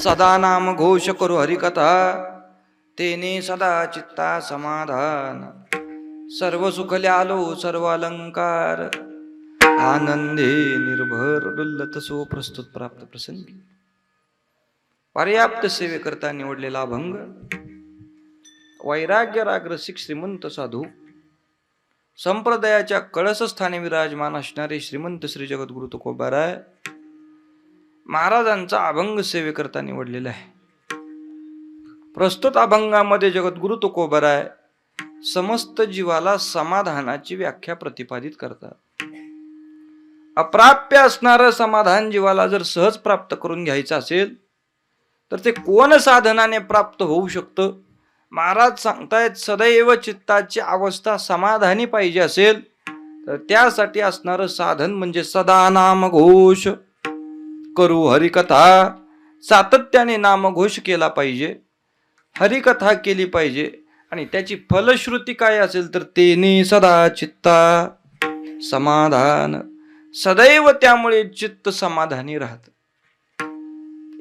सदा नाम घोष करू हरिकथा, तेने सदा चित्ता समाधान. सर्व सुखले आलो सर्व अलंकार, आनंदे निर्भर डुल्लत सो. प्रस्तुत प्राप्त प्रसंगी पर्याप्त सेवेकरता निवडलेला अभंग. वैराग्य राग रसिक श्रीमंत साधू, संप्रदायाच्या कळसस्थानी विराजमान असणारे श्रीमंत श्री जगद्गुरु तुकोबाराय महाराजांचा अभंग सेवेकरता निवडलेला आहे. प्रस्तुत अभंगामध्ये जगद्गुरु तुकोबाराय समस्त जीवाला समाधानाची व्याख्या प्रतिपादित करतात. अप्राप्य असणारं समाधान जीवाला जर सहज प्राप्त करून घ्यायचं असेल तर ते कोण साधनाने प्राप्त होऊ शकतं? महाराज सांगतायत, सदैव चित्ताची अवस्था समाधानी पाहिजे असेल तर त्यासाठी असणारं साधन म्हणजे सदा नाम घोष करू हरिकथा. सातत्याने नामघोष केला पाहिजे, हरिकथा केली पाहिजे. आणि त्याची फलश्रुती काय असेल तर तेने सदा चित्ता समाधान. सदैव त्यामुळे चित्त समाधानी राहत.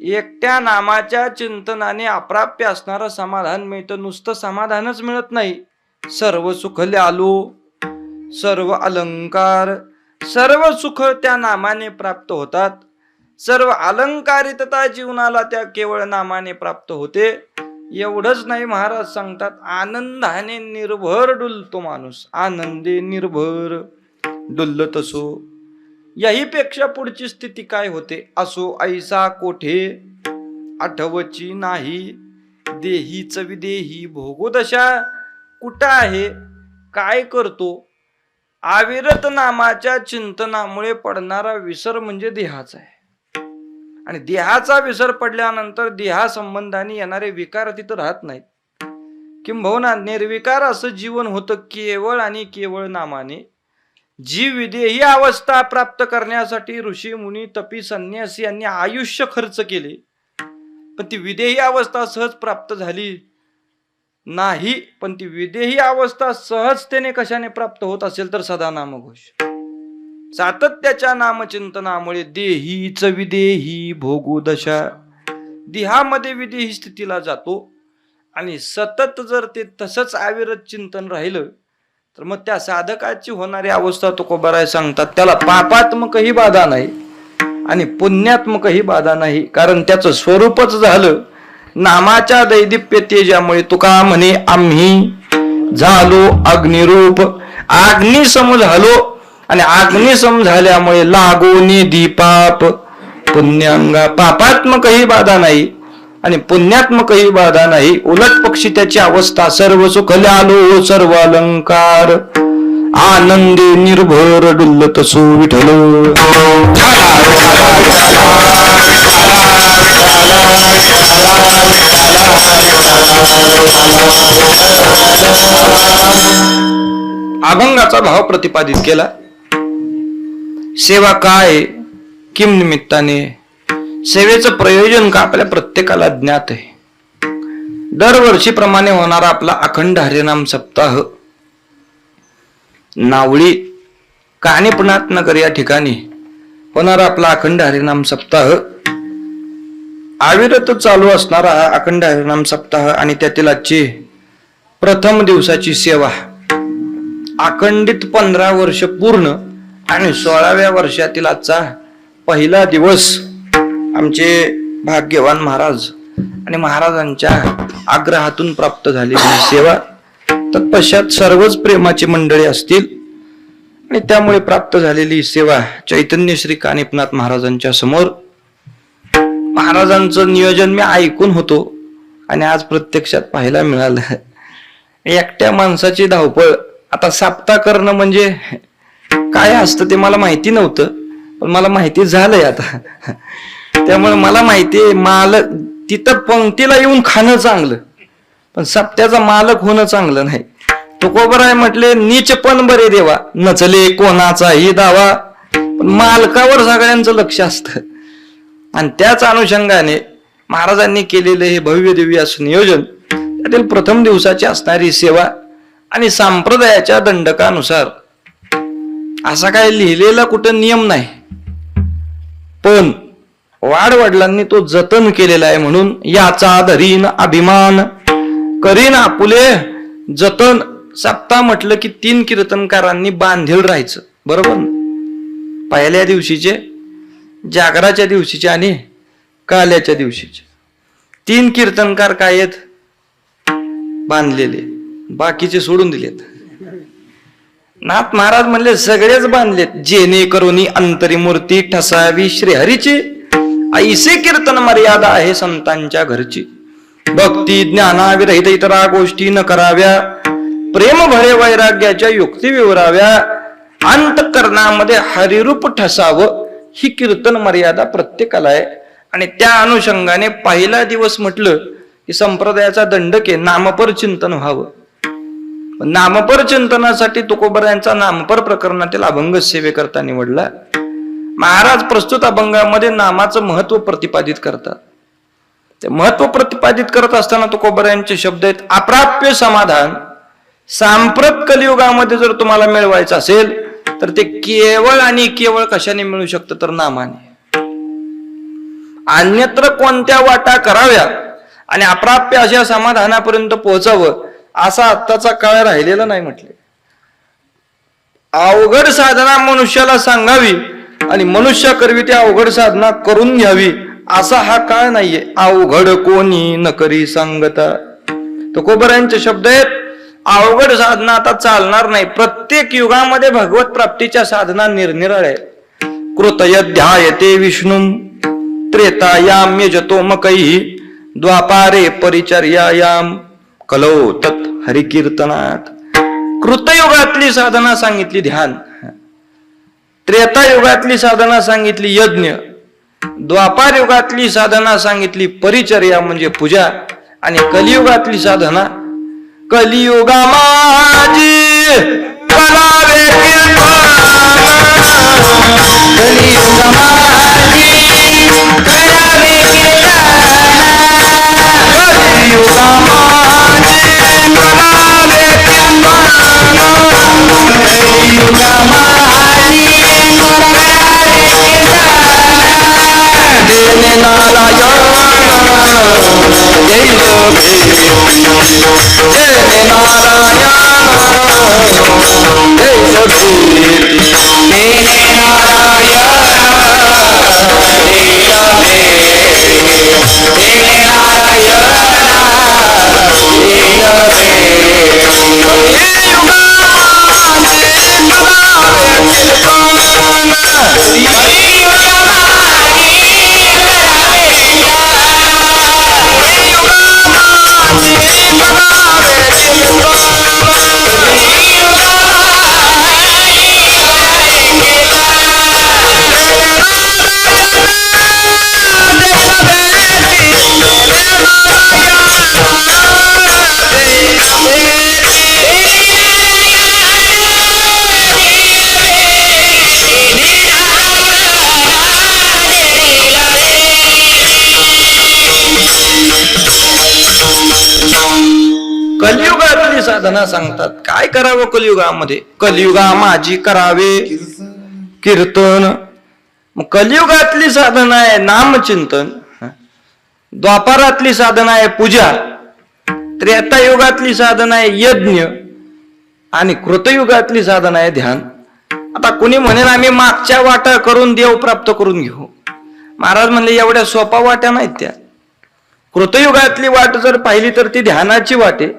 एकट्या नामाच्या चिंतनाने अप्राप्य असणारं समाधान मिळतं. नुसतं समाधानच मिळत नाही, सर्व सुखले आलो सर्व अलंकार. सर्व सुख त्या नामाने प्राप्त होतात. सर्व अलंकारितता जीवनाला त्या केवळ नामाने प्राप्त होते. एवढंच नाही, महाराज सांगतात, आनंदाने निर्भर डुलतो माणूस. आनंदे निर्भर डुलत असो. याही पेक्षा पुढची स्थिती काय होते? असो ऐसा कोठे आठवची नाही, देहीच विदेही भोगोदशा. कुठं आहे, काय करतो? अविरत नामाच्या चिंतनामुळे पडणारा विसर म्हणजे देहाचा आहे. आणि देहाचा विसर पडल्यानंतर देहासंबंधाने येणारे विकार तिथं राहत नाहीत. किंबहुना निर्विकार असं जीवन होतं केवळ आणि केवळ नामाने. जी विदेही अवस्था प्राप्त करण्यासाठी ऋषी मुनी तपी संन्यासी यांनी आयुष्य खर्च केले, पण ती विदेही अवस्था सहज प्राप्त झाली नाही. पण ती विदेही अवस्था सहजतेने कशाने प्राप्त होत असेल तर सदा नामघोष. सातत्याच्या नामचिंतनामुळे देहीच विदेही भोगू दशा. देहामध्ये विदेही स्थितीला जातो. आणि सतत जर ते तसंच अविरत चिंतन राहिलं तर मग त्या साधकाची होणारी अवस्था तुकोबाराय सांगतात, त्याला पापात्मकही बाधा नाही आणि पुण्यात्मकही बाधा नाही. कारण त्याचं स्वरूपच झालं नामाच्या दैदिप्य तेजामुळे. तुका म्हणे, आम्ही झालो अग्निरूप. अग्निसम झालो आणि अग्निसम झाल्यामुळे लागो निधी पाप पुण्यांगा. पापात्मकही बाधा नाही आणि पुण्यात्मकही बाधा नाही. उलट पक्षी त्याची अवस्था सर्व सुखले आलो सर्व अलंकार, आनंदे निर्भर डुल्लत सो विठ्ठल. अभंगाचा भाव प्रतिपादित केला. सेवा काय, किम निमित्ताने, सेवेचं प्रयोजन का आपल्या प्रत्येकाला ज्ञात आहे. दरवर्षीप्रमाणे होणारा आपला अखंड हरिनाम सप्ताह नावळी कानिपनाथ नगर या ठिकाणी होणारा आपला अखंड हरिनाम सप्ताह, अविरत चालू असणारा अखंड हरिनाम सप्ताह आणि त्यातील आजची प्रथम दिवसाची सेवा. अखंडित 15 वर्ष पूर्ण आणि 16व्या वर्षातील आजचा पहिला दिवस. आमचे भाग्यवान महाराज आणि महाराजांच्या आग्रहातून प्राप्त झालेली सेवा. तत्पश्चात सर्वच प्रेमाची मंडळी असतील आणि त्यामुळे प्राप्त झालेली सेवा चैतन्य श्री कानिपनाथ महाराजांच्या समोर. महाराजांचं नियोजन मी ऐकून होतो आणि आज प्रत्यक्षात पाहायला मिळालं. एकट्या माणसाची धावपळ. आता साप्ताह करणं म्हणजे काय असतं ते मला माहिती नव्हतं, पण मला माहिती झालंय आता. त्यामुळे मला माहितीये मालक तिथं पंक्तीला येऊन खाणं चांगलं, पण सप्त्याचा मालक होणं चांगलं नाही. तुकोबाराय म्हटले, नीच पण बरे देवा नचले कोणाचाही दावा. पण मालकावर सगळ्यांचं लक्ष असतं. आणि त्याच अनुषंगाने महाराजांनी केलेले हे भव्य दिव्य असं नियोजन, त्यातील प्रथम दिवसाची असणारी सेवा आणि संप्रदायाच्या दंडकानुसार असा काय लिहिलेला कुठं नियम नाही, पण वाडवडिलांनी तो जतन केलेला आहे, म्हणून याचा धरीन अभिमान करीन आपुले जतन. सप्ताह म्हटलं की 3 कीर्तनकारांनी बांधील राहायचं, बरोबर. पहिल्या दिवशीचे, जागराच्या दिवशीचे आणि काल्याच्या दिवशीचे 3 कीर्तनकार काय आहेत? बांधलेले. बाकीचे सोडून दिलेत. नाथ महाराज म्हणले सगळेच बांधलेत. जेणेकरून अंतरी मूर्ती ठसावी श्रीहरीची, ऐसे कीर्तन मर्यादा आहे संतांच्या घरची. भक्ती ज्ञानाविरहित इतरा गोष्टी न कराव्या, प्रेम भरे वैराग्याच्या युक्ती विवराव्या, अंतःकरणामध्ये हरिरूप ठसावं ही कीर्तन मर्यादा प्रत्येकाला आहे. आणि त्या अनुषंगाने पहिला दिवस म्हटलं की संप्रदायाचा दंडक आहे, नामपर चिंतन व्हावं. नामपर चिंतनासाठी तुकोबरायांचा नामपर प्रकरणातील अभंग सेवेकरता निवडला. महाराज प्रस्तुत अभंगामध्ये नामाचं महत्व प्रतिपादित करतात. ते महत्व प्रतिपादित करत असताना तुकोबरायांचे शब्द आहेत, अप्राप्य समाधान सांप्रत कलियुगामध्ये जर तुम्हाला मिळवायचं असेल तर ते केवळ आणि केवळ कशाने मिळू शकतं तर नामाने. अन्यत्र कोणत्या वाटा कराव्या आणि अप्राप्य अशा समाधानापर्यंत पोहोचावं असा आत्ताचा काळ राहिलेला नाही. म्हटले अवघड साधना मनुष्याला सांगावी आणि मनुष्य करवी ती अवघड साधना करून घ्यावी असा हा काळ नाहीये. अवघड कोणी न करी सांगता. तुकोबरायांचे शब्द आहेत, अवघड साधना आता चालणार नाही. प्रत्येक युगामध्ये भगवत प्राप्तीच्या साधना निरनिराळ्या आहेत. कृतयध्यायते विष्णू त्रेतायाम यजतो मकैः, द्वापारे परिचर्यायाम कलौ तत् हरिकीर्तनात. कृतयुगातली साधना सांगितली ध्यान, त्रेतायुगातली साधना सांगितली यज्ञ, द्वापार युगातली साधना सांगितली परिचर्या म्हणजे पूजा, आणि कलियुगातली साधना कलियुगा माझी करावे कलियुगा माझी करावे कलियुगा माझी करावे कलियुगा माझी देने नारायण जय कलियुगातली साधना सांगतात. काय करावं कलियुगामध्ये? कलियुगा माझी करावे कीर्तन. मग कलियुगातली साधना आहे नामचिंतन, द्वापारातली साधना आहे पूजा, त्रेतायुगातली साधना आहे यज्ञ, आणि कृतयुगातली साधना आहे ध्यान. आता कुणी म्हणेल आम्ही मागच्या वाटा करून देव प्राप्त करून घेऊ. महाराज म्हणले एवढ्या सोपा वाट्या नाहीत त्या. कृतयुगातली वाट जर पाहिली तर ती ध्यानाची वाट आहे,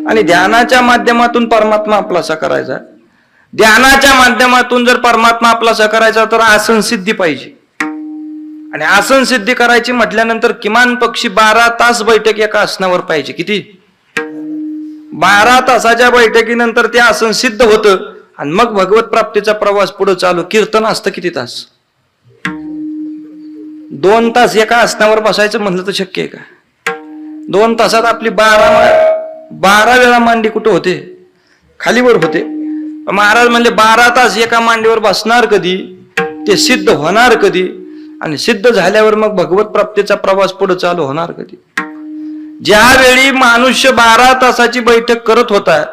आणि ध्यानाच्या माध्यमातून परमात्मा आपलासा करायचा. ध्यानाच्या माध्यमातून जर परमात्मा आपलासा करायचा तर आसन सिद्धी पाहिजे, आणि आसन सिद्धी करायची म्हटल्यानंतर किमान पक्षी 12 तास बैठक एका आसनावर पाहिजे. किती? 12 तासाच्या बैठकीनंतर ते आसन सिद्ध होतं, आणि मग भगवत प्राप्तीचा प्रवास पुढे चालू. कीर्तन असतं किती तास? 2 तास एका आसनावर बसायचं म्हणलं तर शक्य आहे का? 2 तासात आपली 12 वेळा मांडी कुठं होते? खालीवर होते. महाराज म्हणले 12 तास एका मांडीवर बसणार कधी? ते सिद्ध होणार कधी? आणि सिद्ध झाल्यावर मग भगवत प्राप्तीचा प्रवास पुढे चालू होणार कधी? ज्यावेळी मनुष्य 12 तासाची बैठक करत होता,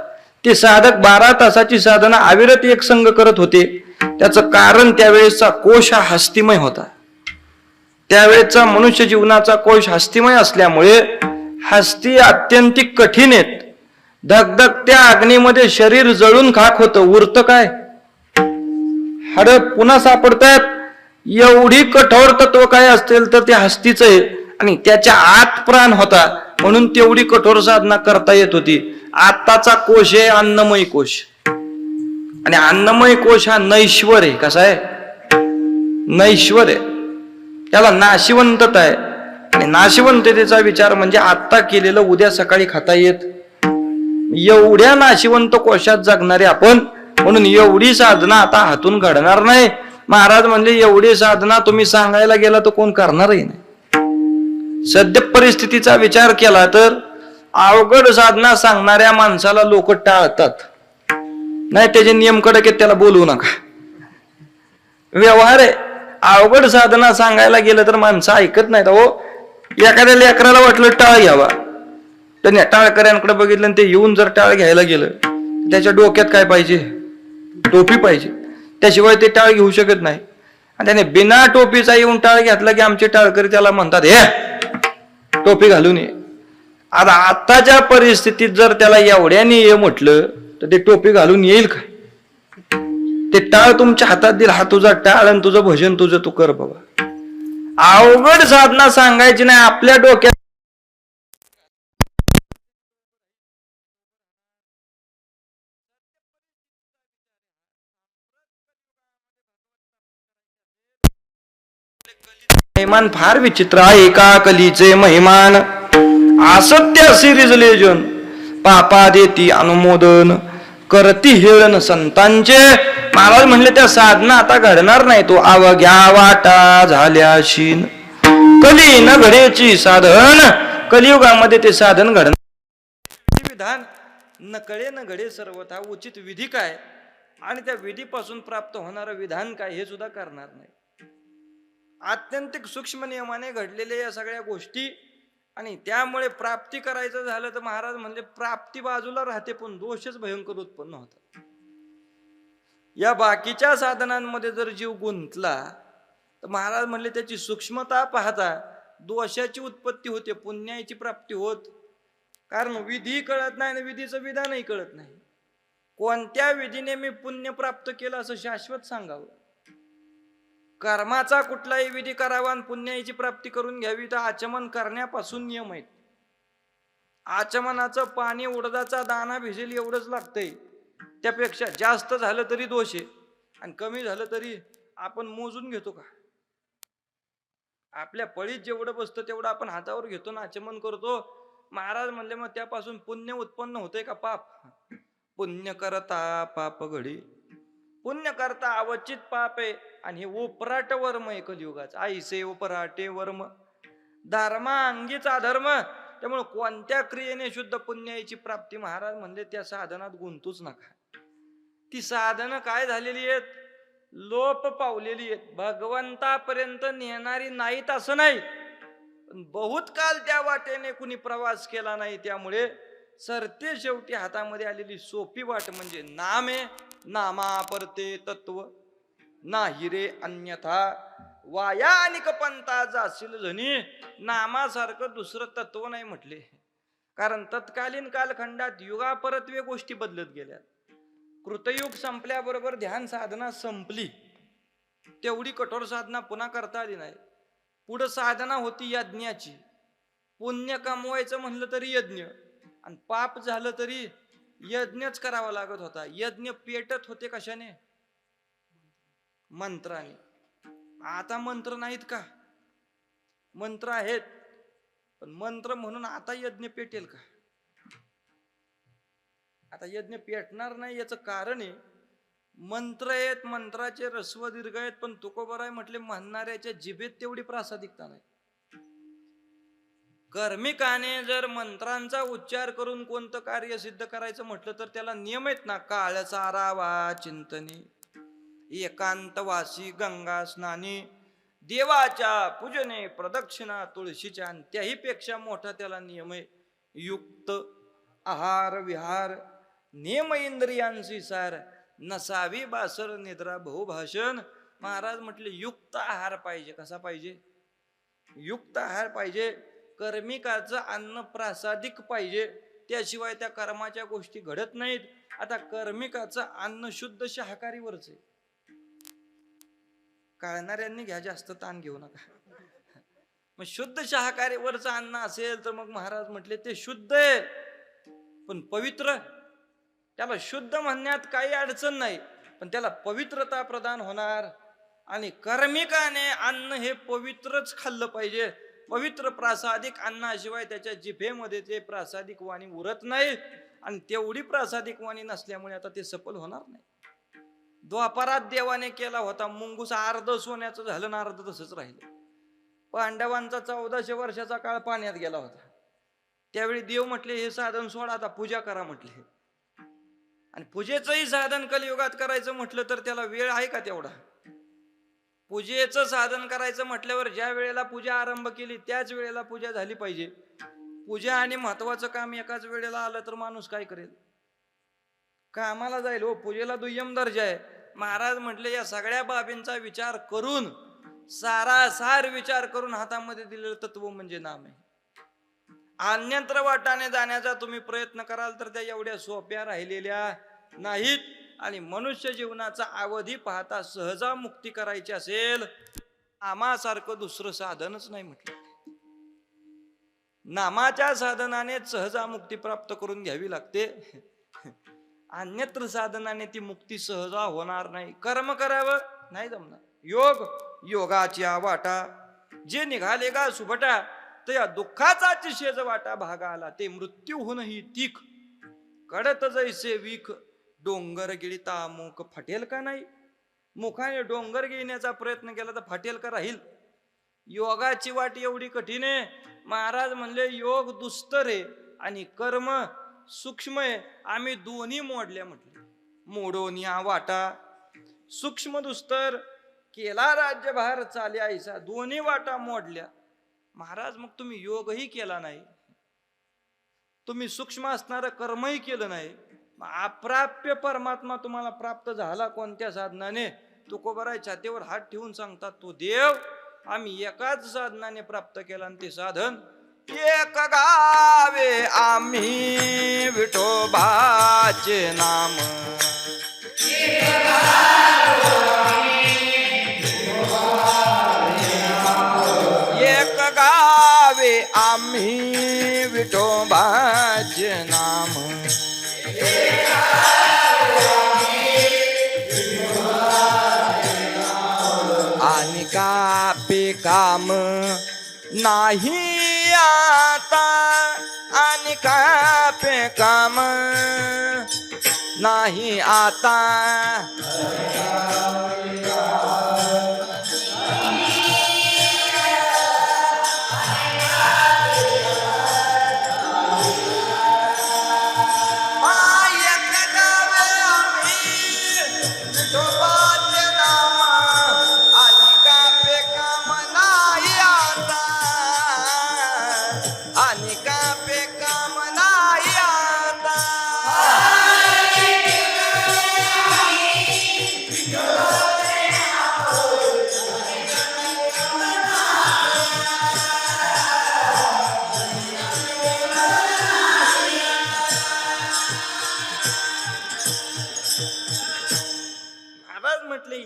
ते साधक 12 तासाची साधना अविरत एक संग करत होते. त्याचं कारण त्यावेळेचा कोश हा हस्तिमय होता. त्यावेळेचा मनुष्य जीवनाचा कोश हस्तिमय असल्यामुळे हस्ती अत्यंतिक कठीण आहेत. धगधगत्या अग्नीमध्ये शरीर जळून खाक होतं, उरतं काय? हाड पुन्हा सापडतायत. एवढी कठोर तत्व काय असतील तर ते हस्तीच आहे, आणि त्याच्या आत प्राण होता म्हणून तेवढी कठोर साधना करता येत होती. आताचा कोश आहे अन्नमय कोश, आणि अन्नमय कोश हा नैश्वर आहे. कसा आहे? नैश्वर आहे. त्याला नाशिवंतता आहे, आणि नाशिवंततेचा विचार म्हणजे आत्ता केलेलं उद्या सकाळी खाता येत. एवढ्या नाशिवंत कोशात जगणारे आपण, म्हणून एवढी साधना आता हातून घडणार नाही. महाराज म्हणले एवढी साधना तुम्ही सांगायला गेला तर कोण करणारही नाही. सद्य परिस्थितीचा विचार केला तर अवघड साधना सांगणाऱ्या माणसाला लोक टाळतात. नाही, त्याचे नियम कडक आहेत, त्याला बोलवू नका. व्यवहार आहे. अवघड साधना सांगायला गेलं तर माणसं ऐकत नाहीत. हो, एखाद्या लेकराला वाटलं टाळ घ्यावा, त्याने टाळकऱ्यांकडे बघितलं आणि ते येऊन जर टाळ घ्यायला गेलं, त्याच्या डोक्यात काय पाहिजे? टोपी पाहिजे, त्याशिवाय ते टाळ घेऊ शकत नाही. आणि त्याने बिना टोपीचा येऊन टाळ घेतला की आमचे टाळकरी त्याला म्हणतात, हे टोपी घालून ये. आता आताच्या परिस्थितीत जर त्याला एवढ्याने ये म्हटलं तर ते टोपी घालून येईल का? ते टाळ तुमच्या हातात दिल, हा तुझा टाळ आणि तुझं भजन तुझं तू कर बाबा. अवघड साधना सांगायची नाही. आपल्या डोक्यात महिमान फार विचित्र आहे. का कलीचे महिमान असत्य असे रिजले जन, पापा देती अनुमोदन करती हेळन संतांचे. महाराज म्हणले त्या साधना आता घडणार नाही. तो अवघ्या वाटा झाल्याशीन कली न घडेची साधन. कलियुगामध्ये ते साधन घडणार विधान नकळे न घडे सर्वथा. उचित विधी काय आणि त्या विधीपासून प्राप्त होणारं विधान काय हे सुद्धा करणार नाही. आत्यंतिक सूक्ष्म नियमाने घडलेल्या या सगळ्या गोष्टी, आणि त्यामुळे प्राप्ती करायचं झालं तर महाराज म्हणजे प्राप्ती बाजूला राहते पण दोषच भयंकर उत्पन्न होतात. या बाकीच्या साधनांमध्ये जर जीव गुंतला तर महाराज म्हणले त्याची सूक्ष्मता पाहता दोषाची उत्पत्ती होते, पुण्याची प्राप्ती होत. कारण विधी कळत नाही आणि विधीचं विधानही कळत नाही. कोणत्या विधीने मी पुण्य प्राप्त केलं असं शाश्वत सांगावं? कर्माचा कुठलाही विधी करावा आणि पुण्याची प्राप्ती करून घ्यावी तर आचमन करण्यापासून नियम आहेत. आचमनाचं पाणी उडदाचा दाना भिजेल एवढंच लागतंय. त्यापेक्षा जास्त झालं तरी दोष आहे, आणि कमी झालं तरी आपण मोजून घेतो का? आपल्या पळीत जेवढं बसतं तेवढं आपण हातावर घेतो ना, आचमन करतो. महाराज म्हणले मग त्यापासून पुण्य उत्पन्न होते का पाप? पुण्य करता पाप घडी. पुण्य करता अवचित पाप आहे, आणि हे उपराट वर्म आहे कलियुगाचं. आईसे उपराटे वर्म, धर्मा अंगीच अधर्म. त्यामुळे कोणत्या क्रियेने शुद्ध पुण्याची प्राप्ती? महाराज म्हणले त्या साधनात गुंतूच नका. ती साधनं काय झालेली आहेत? लोप पावलेली आहेत. भगवंतापर्यंत नेणारी नाहीत असं नाही, पण बहुत काल त्या वाटेने कुणी प्रवास केला नाही. त्यामुळे सरते शेवटी हातामध्ये आलेली सोपी वाट म्हणजे नाम आहे. नामा परते तत्व नाही रे अन्यथा, वाया आणि कपंता जाशील जणी. नामासारखं दुसरं तत्व नाही म्हटले. कारण तत्कालीन कालखंडात युगापरत्वे गोष्टी बदलत गेल्या. कृतयुग संपल्याबरोबर ध्यान साधना संपली. तेवढी कठोर साधना पुन्हा करता आली नाही. पुढं साधना होती यज्ञाची. पुण्य कमवायचं म्हणलं तरी यज्ञ, आणि पाप झालं तरी यज्ञच करावा लागत होता. यज्ञ पेटत होते कशाने? मंत्राने. आता मंत्र नाहीत का? मंत्र आहेत, पण मंत्र म्हणून आता यज्ञ पेटेल का? आता यज्ञ पेटणार नाही. याचं कारण आहे मंत्र आहेत, मंत्राचे रस्व दीर्घ आहेत, पण तुकोबराय म्हटले म्हणणाऱ्याच्या जिभेत तेवढी प्रासादिकता नाही. कर्मिकाने जर मंत्रांचा उच्चार करून कोणतं कार्य सिद्ध करायचं म्हटलं तर त्याला नियम आहेत ना. काळ सारावा चिंतनी, एकांतवासी गंगा स्नानी, देवाच्या पूजने प्रदक्षिणा तुळशीच्या. आणि त्याही पेक्षा मोठा त्याला नियम आहे युक्त आहार विहार, नियम इंद्रियांशी सार, नसावी बासर निद्रा बहुभाषण. महाराज म्हटले युक्त आहार पाहिजे. कसा पाहिजे? युक्त आहार पाहिजे, कर्मिकाचं अन्न प्रासादिक पाहिजे, त्याशिवाय त्या कर्माच्या गोष्टी घडत नाहीत. आता कर्मिकाचं अन्न शुद्ध शाकाहारीवरच आहे. कळणाऱ्यांनी घ्या, जास्त ताण घेऊ नका. मग शुद्ध शाकाहारीवरचं अन्न असेल तर मग महाराज म्हटले ते शुद्ध आहे, पण पवित्र. त्याला शुद्ध म्हणण्यात काही अडचण नाही, पण त्याला पवित्रता प्रदान होणार. आणि कर्मिकाने अन्न हे पवित्रच खाल्लं पाहिजे. पवित्र प्रासादिक अन्नाशिवाय त्याच्या जिभेमध्ये ते प्रासादिक वाणी उरत नाही, आणि तेवढी प्रासादिक वाणी नसल्यामुळे आता ते सफल होणार नाही. द्वापारात देवाने केला होता मुंगूस, अर्ध सोन्याचं झालं ना अर्ध तसंच राहिलं. पांडवांचा 1400 वर्षाचा काळ पाण्यात गेला होता. त्यावेळी देव म्हटले हे साधन सोडा, आता पूजा करा म्हटले. आणि पूजेचंही साधन कलियुगात करायचं म्हटलं तर त्याला वेळ आहे का तेवढा? पूजेचं साधन करायचं म्हटल्यावर ज्या वेळेला पूजा आरंभ केली त्याच वेळेला पूजा झाली पाहिजे. पूजा आणि महत्वाचं काम एकाच वेळेला आलं तर माणूस काय करेल? कामाला जाईल हो, पूजेला दुय्यम दर्जा आहे. महाराज म्हटले या सगळ्या बाबींचा विचार करून, सारासार विचार करून हातामध्ये दिलेलं तत्व म्हणजे नाम आहे. अन्यत्र वाटाने जाण्याचा तुम्ही प्रयत्न कराल तर त्या एवढ्या सोप्या राहिलेल्या नाहीत. आणि मनुष्य जीवनाचा अवधी पाहता सहजा मुक्ती करायची असेल, नामासारखं दुसरं साधनच नाही म्हटलं. नामाच्या साधनाने सहजा मुक्ती प्राप्त करून घ्यावी लागते. अन्यत्र साधनाने ती मुक्ती सहजा होणार नाही. कर्म करावं नाही जमणार. योग योगाच्या वाटा जे निघाले का सुभटा, तर या दुःखाचा शेज वाटा भागा आला. ते मृत्यूहूनही तीख कडत जैसे वीख, डोंगर गिळता मुख फाटेल का नाही. मुखाने डोंगर गिळण्याचा प्रयत्न केला तर फाटेल का राहील? योगाची वाट एवढी कठीण आहे. महाराज म्हणले योग दुस्तर आहे आणि कर्म सूक्ष्म आहे. आम्ही दोन्ही मोडल्या म्हटले. मोडून या वाटा सूक्ष्म दुस्तर केला राज्यभार चाले आईसा, दोन्ही वाटा मोडल्या. महाराज मग तुम्ही योगही केला नाही, तुम्ही सूक्ष्म असणारं कर्मही केलं नाही, अप्राप्य परमात्मा तुम्हाला प्राप्त झाला कोणत्या साधनाने? तुकोबराय छातीवर हात ठेवून सांगतात तो देव आम्ही एकाच साधनाने प्राप्त केला, आणि ते साधन एक गावे आम्ही विठोबाचे नाम. एक गावे आम्ही विठोबाचे नाम. आणि कापे काम नाही आता, आणि कापे काम नाही आता.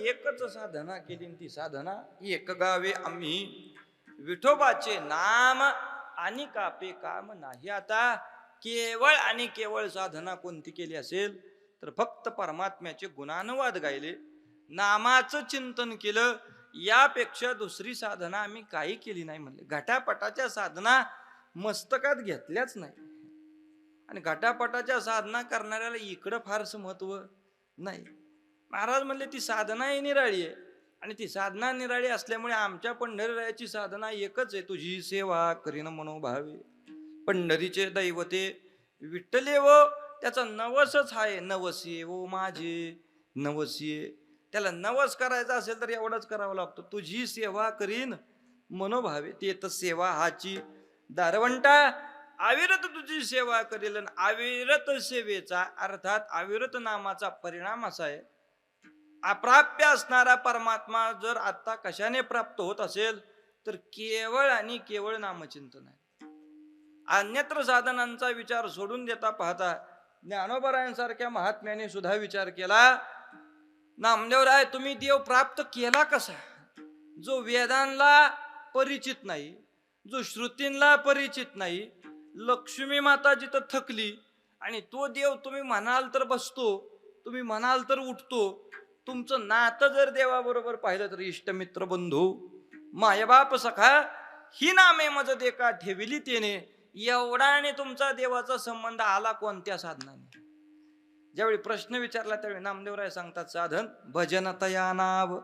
एकच साधना केली, ती साधना एक गावे आम्ही विठोबाचे नाम, आणि कापे काम नाही आता. केवळ आणि केवळ साधना कोणती केली असेल तर फक्त परमात्म्याचे गुणानुवाद गायले, नामाचं चिंतन केलं, यापेक्षा दुसरी साधना आम्ही काही केली नाही म्हणले. घटापटाच्या साधना मस्तकात घेतल्याच नाही, आणि घटापटाच्या साधना करणाऱ्याला इकडं फारसं महत्व नाही. महाराज म्हणले ती साधना ही निराळी आहे, आणि ती साधना निराळी असल्यामुळे आमच्या पंढरीरायाची साधना एकच आहे, तुझी सेवा करीन मनोभावे. पंढरीचे दैवते विठ्ठले व त्याचा नवसच आहे, नवसी वो माझे नवसीये. त्याला नवस करायचा असेल तर एवढंच करावं लागतं, तुझी सेवा करीन मनोभावे. ते तर सेवा हाची दारवंटा, अविरत तुझी सेवा करील. अविरत सेवेचा अर्थात अविरत नामाचा परिणाम असा आहे, अप्राप्य असणारा परमात्मा जर आता कशाने प्राप्त होत असेल तर केवळ आणि केवळ नामचिंतन आहे. अन्यत्र साधनांचा विचार सोडून देता पाहता ज्ञानोबरायांसारख्या महात्म्याने सुद्धा विचार केला, नामदेवराय तुम्ही देव प्राप्त केला कसा? जो वेदांना परिचित नाही, जो श्रुतींना परिचित नाही, लक्ष्मी माता जिथं थकली आणि तो देव तुम्ही म्हणाल तर बसतो, तुम्ही म्हणाल तर उठतो. तुमचं नातं जर देवाबरोबर पाहिलं तर इष्टमित्र बंधू मायबाप सखा ही नामे मज देखा ठेविली तेने, एवढा आणि तुमचा देवाचा संबंध आला कोणत्या साधनाने? ज्यावेळी प्रश्न विचारला त्यावेळी नामदेवराय सांगतात, साधन भजन तया नाव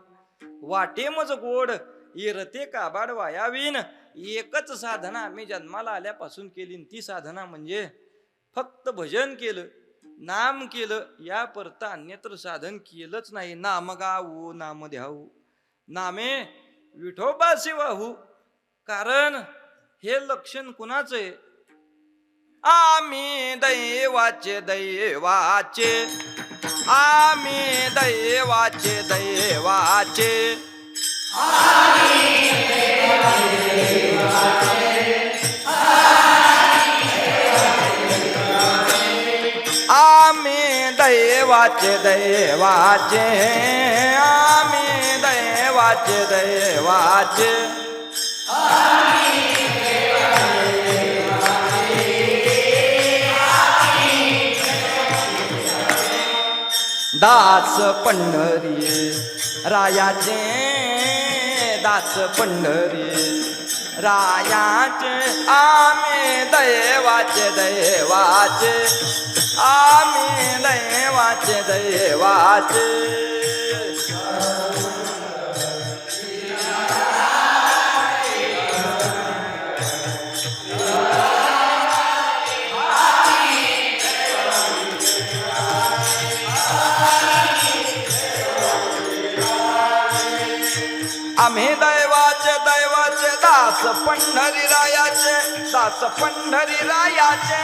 वाटे मज गोड येरते काबाड वायावीन. एकच साधना मी जन्माला आल्यापासून केली, ती साधना म्हणजे फक्त भजन केलं, नाम केलं, या परत अन्यत्र साधन केलंच नाही. नाम गाऊ नाम द्याऊ नामे विठोबासी वाहू. कारण हे लक्षण कुणाचं आहे? आम्ही दैवाचे दैवाचे, आम्ही दैवाचे दैवाचे, आम्ही दैवाचे दैवाचे, आम्ही दैवाचे दैवाचे, दास पंढरी रायाचे, दास पंढरी रायाचे, आम्ही दैवाचे दैवाचे, आम्ही दैवाचे दैवाचे. आम्ही दैवाचे दैवाचे, दास पंढरी रायाचे, दास पंढरी रायाचे,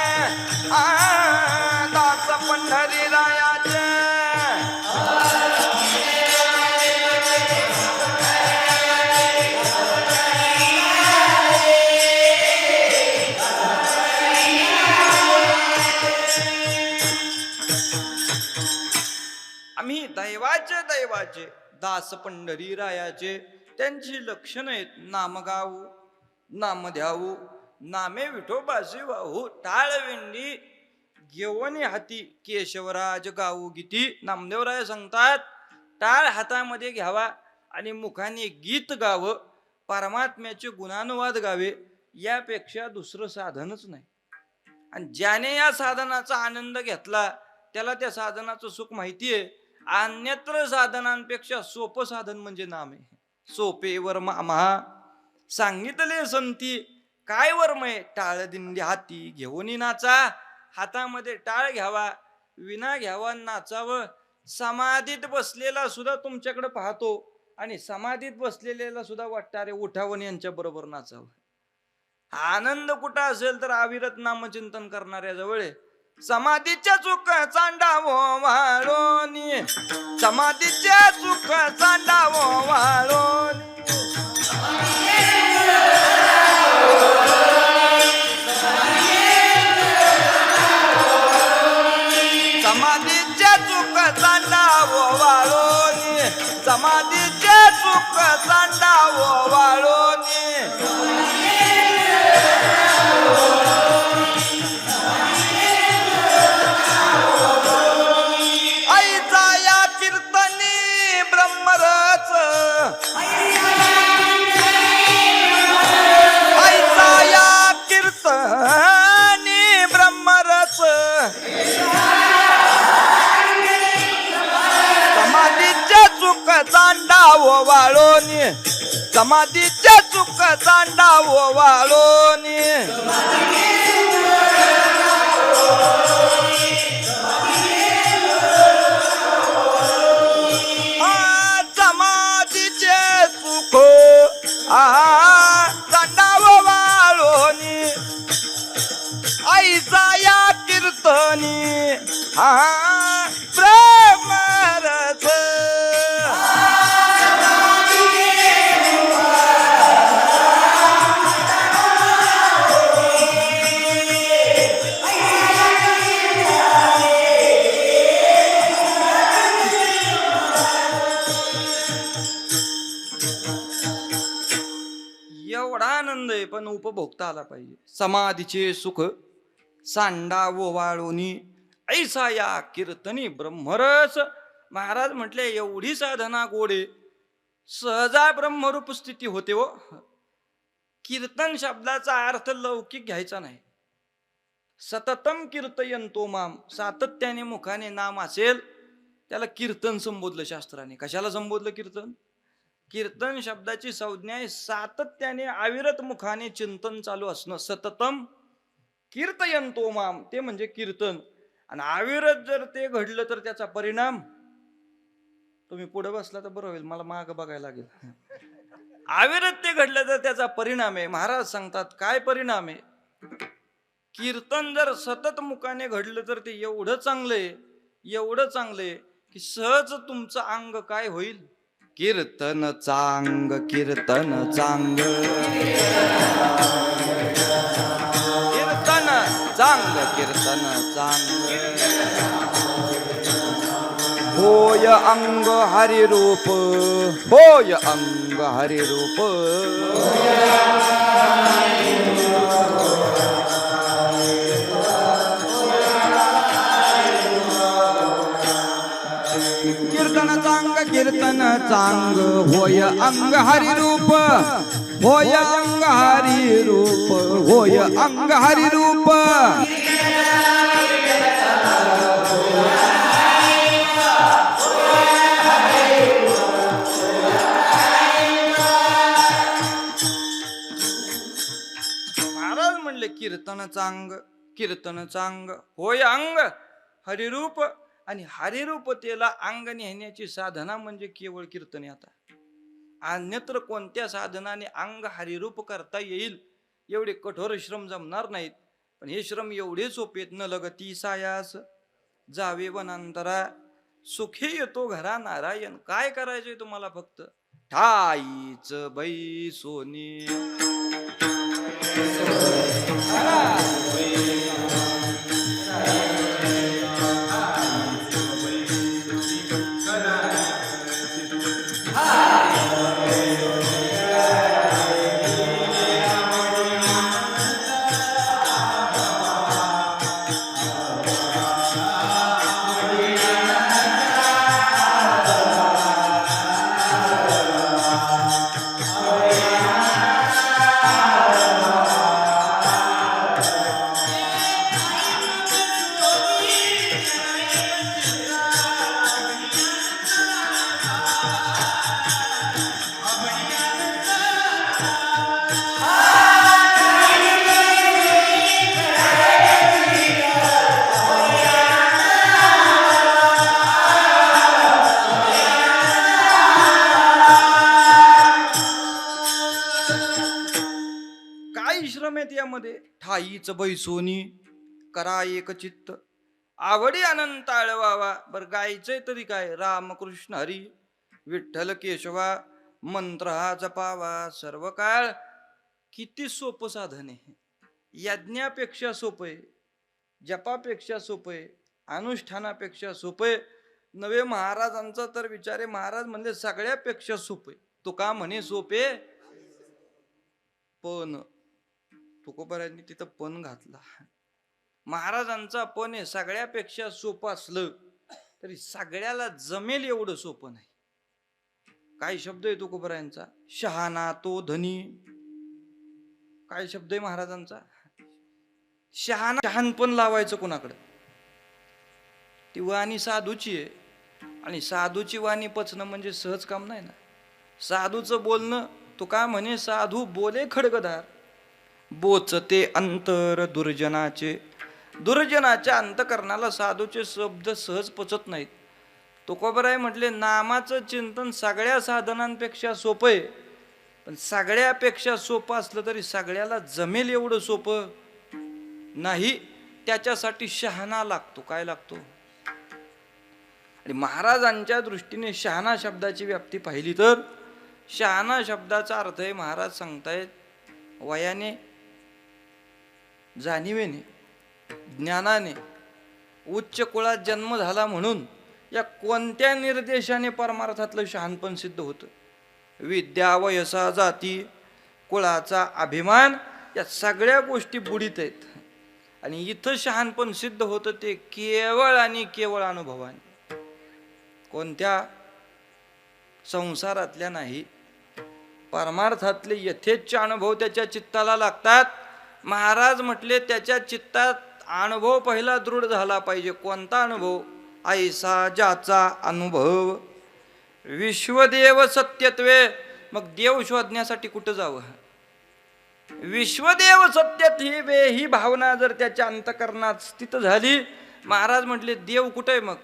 दास पंढरी रायाचे. आम्ही दैवाचे दैवाचे, दास पंढरी रायाचे. त्यांची लक्षणं आहेत नाम गाऊ नाम द्याऊ नामे विठोबासी वाहू. टाळविंडी घेऊन हाती केशवराज गाऊ गीती. नामदेवराय सांगतात टाळ हातामध्ये घ्यावा आणि मुखाने गीत गावं, परमात्म्याचे गुणानुवाद गावे, यापेक्षा दुसरं साधनच नाही. आणि ज्याने या साधनाचा आनंद घेतला त्याला त्या साधनाचं सुख माहितीये. अन्यत्र साधनांपेक्षा सोपं साधन म्हणजे नाम आहे. सोपे वर्म आम्हा सांगितले संती, काय वर्म आहे? टाळ दिंडी हाती घेऊन नाचा. हातामध्ये टाळ घ्यावा, विना घ्यावा, नाचावं. समाधीत बसलेला सुद्धा तुमच्याकडे पाहतो आणि समाधीत बसलेल्याला सुद्धा वाटतं अरे उठावं यांच्या बरोबर नाचावं. आनंद कुठं असेल तर अविरत नामचिंतन करणाऱ्या जवळ. समाधीच्या चुक चांडावो वाळोनी, समाधीच्या चुक चांडावो वाळोनी, समाधीच्या चुक चांडावो वाळोनी, समाधीच्या चुक चांडावो वाळोनी. चांडावो वाळोनी, समाधीच्या चुक चांडावो वाळोनी. समाधीचे चुक चांडावो वाळोनी, आईचा या कीर्तनी प्रेमरथ. उपभोगता आला पाहिजे. समाधीचे सुख सांडा ओवाळूनी ऐसा या कीर्तनी ब्रह्मरस. महाराज म्हटले एवढी साधना गोडे सहजा ब्रह्मरूप स्थिती होते हो. कीर्तन शब्दाचा अर्थ लौकिक घ्यायचा नाही. सततम कीर्तयंतो माम, सातत्याने मुखाने नाम असेल त्याला कीर्तन संबोधलं शास्त्राने. कशाला संबोधलं कीर्तन? कीर्तन शब्दाची संज्ञा आहे सातत्याने अविरत मुखाने चिंतन चालू असणं. सततम कीर्तयंतो माम ते म्हणजे कीर्तन. आणि अविरत जर ते घडलं तर त्याचा परिणाम, तुम्ही पुढे बसला तर बरं होईल, मला माग बघायला लागेल. अविरत ते घडलं तर त्याचा परिणाम आहे. महाराज सांगतात काय परिणाम आहे? कीर्तन जर सतत मुखाने घडलं तर ते एवढं चांगलंय, एवढं चांगलंय की सहज तुमचं अंग काय होईल? कीर्तन चांग, कीर्तन चांग, कीर्तन चांग, कीर्तन चांग. होय अंग हरिरूप, होय अंग हरिरूप. कीर्तन चांग, कीर्तन चांग, होय अंग हरिरूप, होय अंग हरिरूप, होय अंग हरिरूप. महाराज म्हणले कीर्तन चांग, कीर्तन चांग, होय अंग हरिरूप. आणि हरिरूपतेला अंग नेण्याची साधना म्हणजे केवळ कीर्तने. आता अन्यत्र कोणत्या साधनाने अंग हरिरूप करता येईल एवढे कठोर श्रम जमणार नाहीत. पण हे श्रम एवढे सोपे आहेत. न लगती सायास जावे वनांतरा, सुखी येतो घरा नारायण. काय करायचंय तुम्हाला? फक्त ठाईच बाई सोनी. यामध्ये ठाईच बैसोनी करा एक चित्त, आवडी अनंत आळवावा. बर गायचंय तरी काय? रामकृष्ण हरी विठ्ठल केशवा मंत्र हा जपावा सर्व काळ. किती सोपं साधन आहे. यज्ञापेक्षा सोपं आहे, जपापेक्षा सोपं आहे, अनुष्ठानापेक्षा सोपं आहे. नवे महाराजांचा तर विचारे. महाराज म्हणजे सगळ्यापेक्षा सोपे. तो का म्हणे सोपे? पण तुकोबारायांनी तिथं पण घातला. महाराजांचा पण हे सगळ्यापेक्षा सोपं असलं तरी सगळ्याला जमेल एवढं सोपं नाही. काय शब्द आहे तुकोबारायांचा? शहाणा तो धनी. काय शब्द आहे महाराजांचा? शहाणपण लावायचं कोणाकडे? ती वाणी साधूची आहे. आणि साधूची वाणी पचणं म्हणजे सहज काम नाही ना. साधूचं बोलणं, तो का म्हणे साधू बोले खडगदार, बोचते अंतर दुर्जनाचे. दुर्जनाच्या अंतकरणाला साधूचे शब्द सहज पचत नाहीत. तुकोबाराय म्हटले नामाचं चिंतन सगळ्या साधनांपेक्षा सोपं आहे. पण सगळ्यापेक्षा सोपं असलं तरी सगळ्याला जमेल एवढं सोपं नाही. त्याच्यासाठी शहाणा लागतो. काय लागतो? आणि महाराजांच्या दृष्टीने शहाणा शब्दाची व्याप्ती पाहिली तर शहाणा शब्दाचा अर्थ आहे, महाराज सांगतायत, वयाने, जाणीवेने, ज्ञानाने उच्च कुळात जन्म झाला म्हणून या कोणत्या निर्देशाने परमार्थातलं शहाणपण सिद्ध होतं? विद्या, वयसा, जाती, कुळाचा अभिमान या सगळ्या गोष्टी बुडीत आहेत. आणि इथं शहाणपण सिद्ध होतं ते केवळ आणि केवळ अनुभवाने. कोणत्या संसारातल्या नाही, परमार्थातले यथेच्छ अनुभव त्याच्या चित्ताला लागतात. महाराज म्हटले त्याच्या चित्तात अनुभव पहिला दृढ झाला पाहिजे. कोणता अनुभव? ऐसा ज्याचा अनुभव विश्वदेव सत्यत्वे. मग देव शोधण्यासाठी कुठं जावं? विश्वदेव सत्यत्वे ही भावना जर त्याच्या अंतःकरणात स्थित झाली, महाराज म्हटले देव कुठे आहे? मग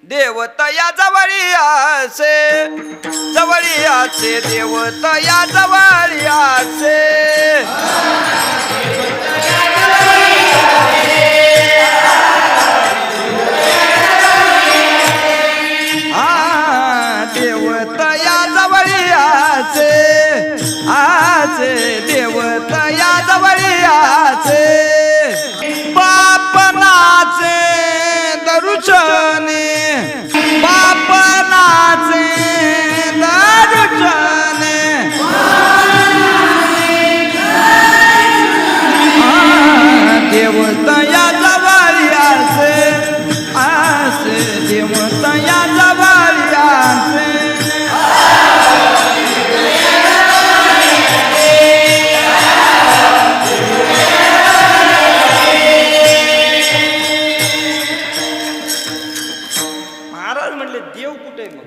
देवता या जवळी आसे, जवळी आसे देवता या जवळी आसे. देवता या जवळी आसे, आसे देवता या जवळी आसे. बापनाचे दरुचने, बापनाचे दरुचने. देवता या जवळी आसे, आसे देवता या जवळी आसे. महाराज म्हणले देव कुठे? मग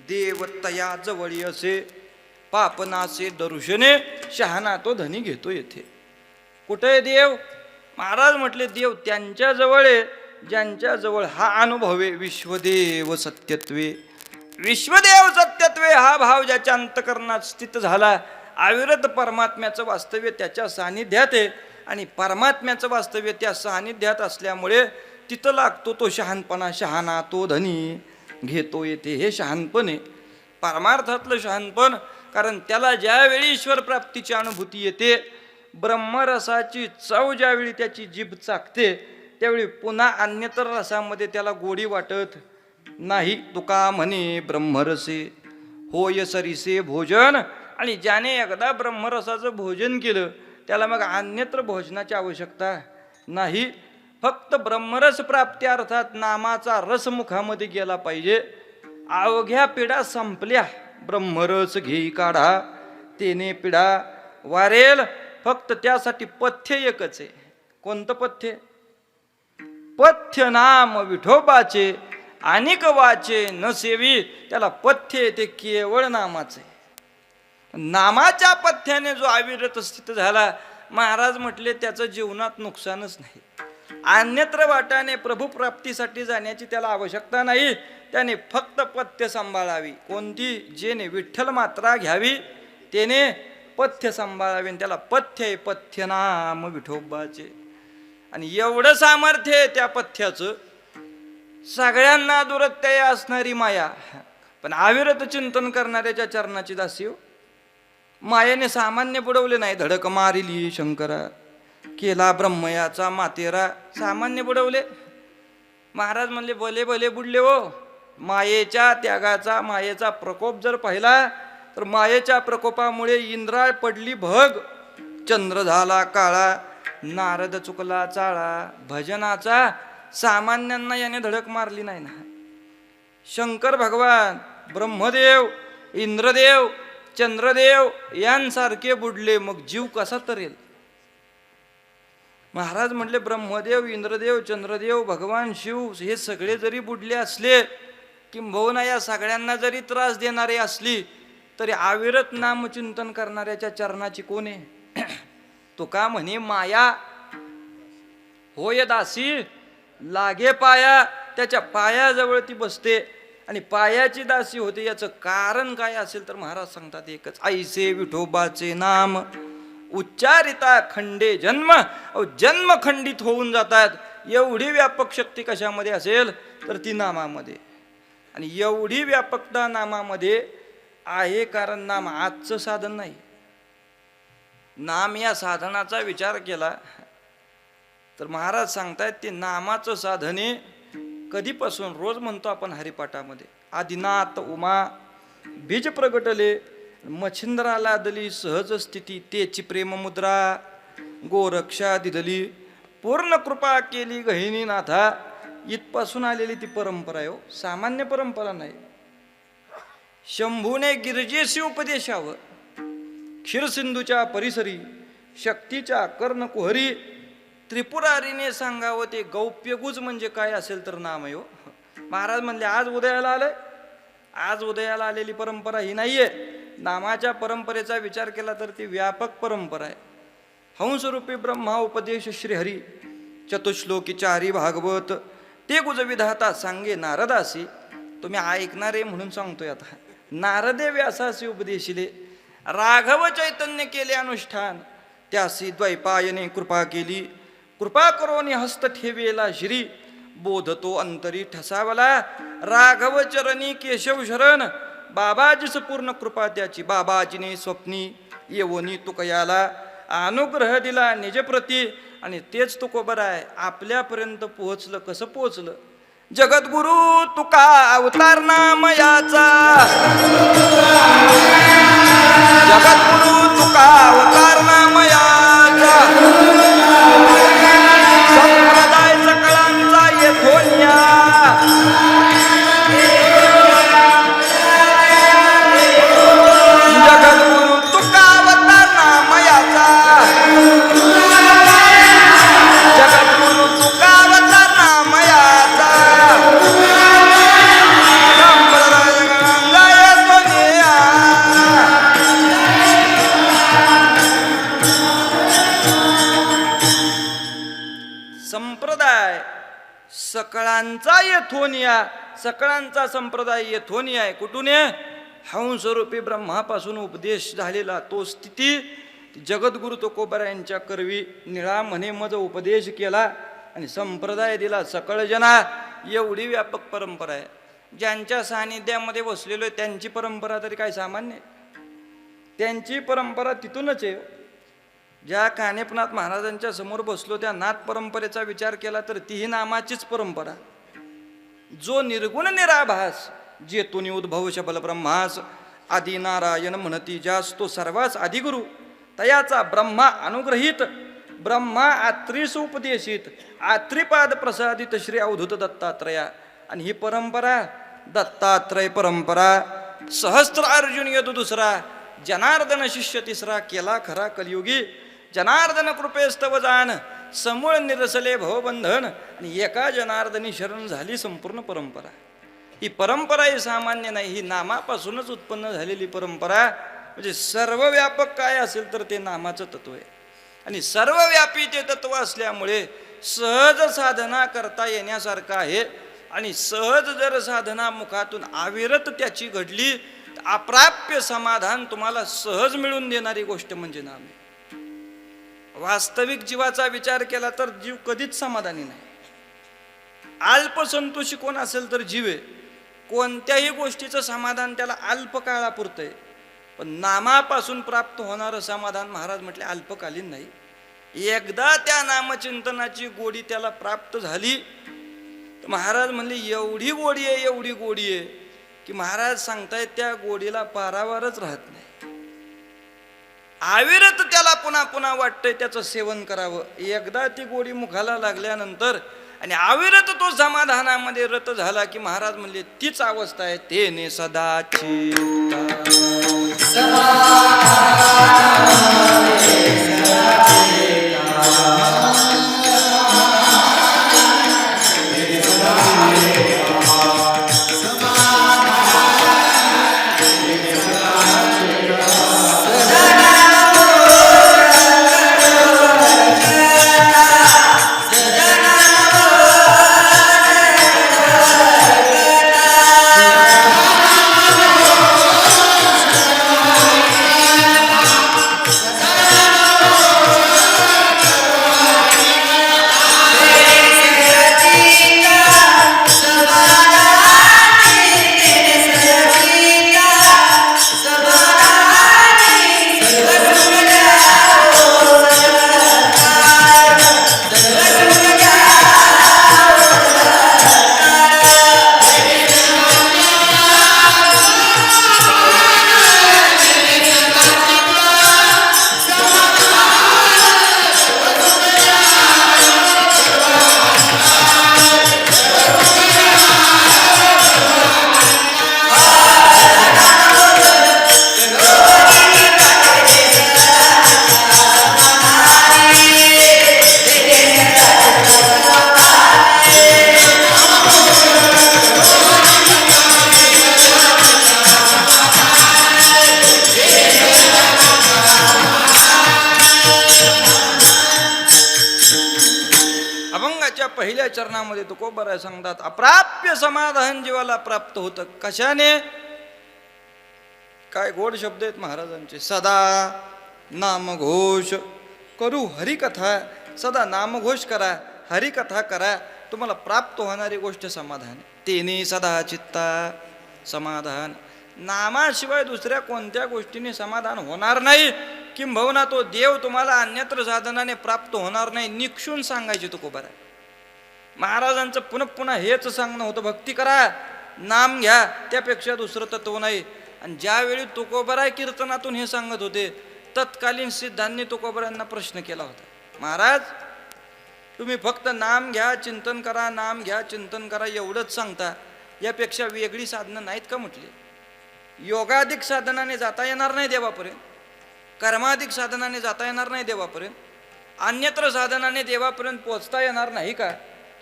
देव तया जवळी असे, पापनासे दर्शने. शहाणा तो धनी घेतो येथे. कुठे देव? महाराज म्हटले देव त्यांच्या जवळ आहे ज्यांच्या जवळ हा अनुभव आहे. विश्वदेव सत्यत्वे, विश्वदेव सत्यत्वे हा भाव ज्याच्या अंतःकरणात स्थित झाला. अविरत परमात्म्याचं वास्तव्य त्याच्या सानिध्यात आहे. आणि परमात्म्याचं वास्तव्य त्या सानिध्यात असल्यामुळे तिथं लागतो तो शहाणपणा. शहाणा तो धनी घेतो येते. हे शहाणपण आहे, परमार्थातलं शहाणपण. कारण त्याला ज्यावेळी ईश्वर प्राप्तीची अनुभूती येते, ब्रह्मरसाची चव ज्यावेळी त्याची जीभ चाकते, त्यावेळी पुन्हा अन्यतर रसामध्ये त्याला गोडी वाटत नाही. तुका म्हणे ब्रह्मरसे होय सरिसे भोजन. आणि ज्याने एकदा ब्रह्मरसाचं भोजन केलं त्याला मग अन्यत्र भोजनाची आवश्यकता नाही. फक्त ब्रह्मरस प्राप्ती अर्थात नामाचा रस मुखामध्ये गेला पाहिजे. अवघ्या पिढा संपल्या, ब्रह्मरस घेई काढा, तेने पिढा वारेल. फक्त त्यासाठी पथ्य एकच आहे. कोणतं पथ्य? पथ्य नाम विठोबाचे अनेक वाचे न सेवी. त्याला पथ्य ते केवळ नामाचे. नामाच्या पथ्याने जो अविरत स्थित झाला, महाराज म्हटले त्याचं जीवनात नुकसानच नाही. अन्यत्र वाटाने प्रभू प्राप्तीसाठी जाण्याची त्याला आवश्यकता नाही. त्याने फक्त पथ्य सांभाळावी. कोणती? जेने विठ्ठल मात्रा घ्यावी त्याने पथ्य सांभाळावे. त्याला पथ्य आहे, पथ्य नाम विठोबाचे. आणि एवढं सामर्थ्य आहे त्या पथ्याचं. सगळ्यांना दुरत्यय असणारी माया, पण अविरत चिंतन करणाऱ्याच्या चरणाची दासी हो. मायेने सामान्य बुडवले नाही. धडक मारिली शंकरा, केला ब्रह्मयाचा मातेरा. सामान्य बुडवले. महाराज म्हणले भले भले बुडले हो. मायेच्या त्यागाचा, मायेचा प्रकोप जर पाहिला तर मायेच्या प्रकोपामुळे इंद्राळ पडली भग, चंद्र झाला काळा, नारद चुकला चाळा. भजनाचा सामान्यांना याने धडक मारली नाही ना. शंकर भगवान, ब्रह्मदेव, इंद्रदेव, चंद्रदेव यांसारखे बुडले, मग जीव कसा तरेल? महाराज म्हटले ब्रह्मदेव, इंद्रदेव, चंद्रदेव, भगवान शिव हे सगळे जरी बुडले असले, किंबहुना या सगळ्यांना जरी त्रास देणारे असली, तरी अविरत नामचिंतन करणाऱ्याच्या चरणाची कोण आहे? तो का म्हणे माया होय दासी लागे पाया. त्याच्या पायाजवळ ती बसते आणि पायाची दासी होते. याचं कारण काय असेल तर महाराज सांगतात एकच. ऐसे विठोबाचे नाम उच्चारिता खंडे जन्म. जन्म खंडित होऊन जातात. एवढी व्यापक शक्ती कशामध्ये असेल तर ती नामामध्ये. आणि एवढी व्यापकता नामामध्ये आहे, कारण नाम आजचं साधन नाही. नाम या साधनाचा विचार केला तर महाराज सांगतायत ते नामाचं साधने कधीपासून रोज म्हणतो आपण हरिपाठामध्ये. आदिनाथ उमा बीज प्रगटले मच्छिंद्राला दली सहज स्थिती, तेची प्रेममुद्रा गोरक्षा दिदली, पूर्ण कृपा केली गहिनी नाथा. इथपासून आलेली ती परंपरा आहे हो, सामान्य परंपरा नाही. शंभूने गिरजेशी उपदेशावं, क्षीरसिंधूच्या परिसरी शक्तीच्या कर्णकुहरी त्रिपुरारीने सांगावं ते गौप्यगुज म्हणजे काय असेल तर नाम आहे हो. महाराज म्हणले आज उदयाला आलंय, आज उदयाला आलेली परंपरा ही नाहीये. नामाच्या परंपरेचा विचार केला तर ती व्यापक परंपरा आहे. हंसरूपी ब्रह्मा उपदेश श्रीहरी, चतुश्लोकी चारी भागवत, ते गुज विधाता सांगे नारदासी. तुम्ही ऐकणारे म्हणून सांगतोय आता. नारदे व्यासासी उपदेशिले, राघव चैतन्य केले अनुष्ठान, त्यासी द्वैपायने कृपा केली. कृपा करोनी हस्त ठेवेला श्री, बोधतो अंतरी ठसावला. राघव चरणी केशव शरण, बाबाजीच पूर्ण कृपा त्याची. बाबाजीने स्वप्नी येवोनी तुकयाला, अनुग्रह दिला निजप्रती. आणि तेच तुकोबर आहे, आपल्यापर्यंत पोहोचलं. कसं पोहोचलं? जगद्गुरु तुका अवतार नामयाचा, जगद्गुरु तुका अवतार नामयाचा, संप्रदाय सकळांचा येथोनिया. जगद्गुरु तुका अवतार नामयाचा, जगद्गुरु तुका अवतार नामयाचा, संप्रदाय सकळांचा येथोनिया. सकळांचा संप्रदाय येथोनिया आहे. कुठून आहे? हंसरूपी ब्रह्मापासून उपदेश झालेला तो स्थिती. जगद्गुरु तुकोबर यांच्या करवी निळा म्हणे मज उपदेश केला आणि संप्रदाय दिला सकळ जना. एवढी व्यापक परंपरा आहे. ज्यांच्या सानिध्यामध्ये बसलेलो आहे त्यांची परंपरा तरी काय सामान्य आहे? त्यांची परंपरा तिथूनच आहे. ज्या कानेपनाथ महाराजांच्या समोर बसलो त्या नाथ परंपरेचा विचार केला तर तीही नामाचीच परंपरा. जो निर्गुण निराभास, जेतुनी उद्भव शबल ब्रह्मास, आदी नारायण म्हणती जास, तो सर्वास आदिगुरु. तयाचा ब्रह्मा अनुग्रहित, ब्रह्मा आत्रीस उपदेशित, आत्रिपाद प्रसादित श्री अवधूत दत्तात्रया. आणि ही परंपरा दत्तात्रय परंपरा. सहस्त्र अर्जुन यदु दुसरा, जनार्दन शिष्य तिसरा, केला खरा कलियुगी. जनार्दन कृपेस्तव जान, समूळ निरसले भवबंधन. आणि एका जनार्दनी शरण झाली संपूर्ण परंपरा. ही परंपरा ही सामान्य नाही, ही नामापासूनच उत्पन्न झालेली परंपरा. म्हणजे सर्वव्यापक काय असेल तर ते नामाचं तत्व आहे. आणि सर्वव्यापी ते तत्व असल्यामुळे सहज साधना करता येण्यासारखं आहे. आणि सहज जर साधना मुखातून अविरत त्याची घडली, अप्राप्य समाधान तुम्हाला सहज मिळून देणारी गोष्ट म्हणजे नाम. वास्तविक जीवाचा विचार केला तर जीव कधीच समाधानी नाही. अल्पसंतोषी कोण असेल तर जीव आहे. कोणत्याही गोष्टीचं समाधान त्याला अल्पकाळापुरतं आहे. पण नामापासून प्राप्त होणारं समाधान महाराज म्हटले अल्पकालीन नाही. एकदा त्या नामचिंतनाची गोडी त्याला प्राप्त झाली तर महाराज म्हणले एवढी गोडी आहे, एवढी गोडी आहे की महाराज सांगतायत त्या गोडीला पारावारच राहत नाही. अविरत त्याला पुन्हा पुन्हा वाटतंय त्याचं सेवन करावं. एकदा ती गोडी मुखाला लागल्यानंतर आणि अविरत तो समाधानामध्ये रत झाला की महाराज म्हणले तीच अवस्था आहे तेने सदाची. अभंगाच्या पहिल्या चरणामध्ये तुकोबराय सांगतात, अप्राप्य समाधान जीवाला प्राप्त होतं. कशाने? काय गोड शब्द आहेत महाराजांचे. सदा नामघोष करू हरिकथा. सदा नामघोष करा, हरिकथा करा, तुम्हाला प्राप्त होणारी गोष्ट समाधान. तेने सदा चित्ता समाधान. नामाशिवाय दुसऱ्या कोणत्या गोष्टीने समाधान होणार नाही. किंबहुना तो देव तुम्हाला अन्यत्र साधनाने प्राप्त होणार नाही. निक्षून सांगायचे तुकोबराय महाराजांचं. पुन्हा पुन्हा हेच सांगणं होतं, भक्ती करा, नाम घ्या, त्यापेक्षा दुसरं तत्व नाही. आणि ज्यावेळी तुकोबराय कीर्तनातून हे सांगत होते, तत्कालीन सिद्धांनी तुकोबरायांना प्रश्न केला होता, महाराज तुम्ही फक्त नाम घ्या, चिंतन करा, नाम घ्या, चिंतन करा एवढंच सांगता, यापेक्षा वेगळी साधनं नाहीत का म्हटले? योगाधिक साधनाने जाता येणार नाही देवापर्यंत, कर्माधिक साधनाने जाता येणार नाही देवापर्यंत, अन्यत्र साधनाने देवापर्यंत पोचता येणार नाही का?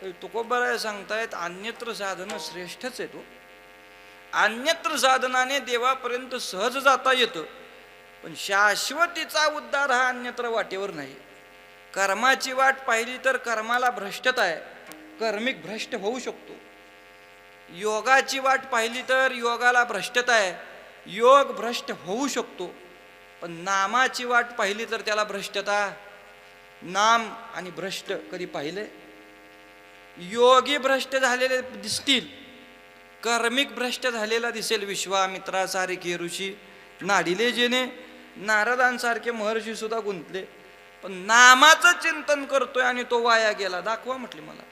तर तुकोबराय सांगतायत, अन्यत्र साधन श्रेष्ठच आहे. तो अन्यत्र साधनाने देवापर्यंत सहज जाता येतं, पण शाश्वतीचा उद्धार हा अन्यत्र वाटेवर नाही. कर्माची वाट पाहिली तर कर्माला भ्रष्टता आहे, कर्मिक भ्रष्ट होऊ शकतो. योगाची वाट पाहिली तर योगाला भ्रष्टता आहे, योग भ्रष्ट होऊ शकतो. पण नामाची वाट पाहिली तर त्याला भ्रष्टता. नाम आणि भ्रष्ट कधी पाहिले? योगी भ्रष्ट झालेले दिसतील, कर्मिक भ्रष्ट झालेला दिसेल. विश्वामित्रासारखे ऋषी नाडिले जेने, नारदांसारखे महर्षी सुद्धा गुंतले. पण नामाचं चिंतन करतोय आणि तो वाया गेला, दाखवा म्हटले मला.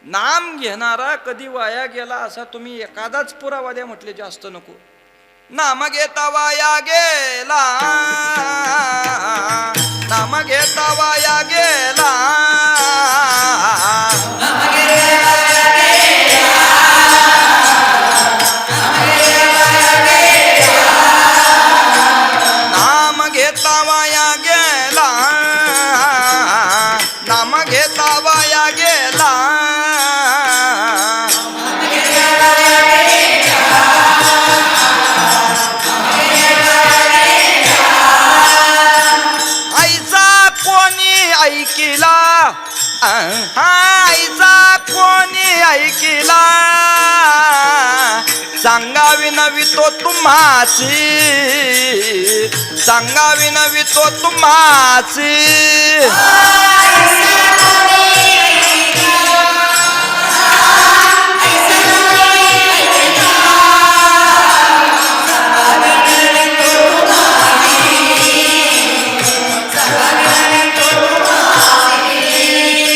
नाम घेणारा कधी वाया गेला असा तुम्ही एखादाच पुरावा द्या म्हटले, जास्त नको. नाम घेता वाया गेला, नाम घेता वाया गेला, नाम घेता वाया गेला, नाम घेता वाया गेला. आईचा कोणी ऐकिला, आईचा कोणी ऐकिला, सांगावी नवी तो तुम्हाची, सांगावी नवी तो तुम्हाची.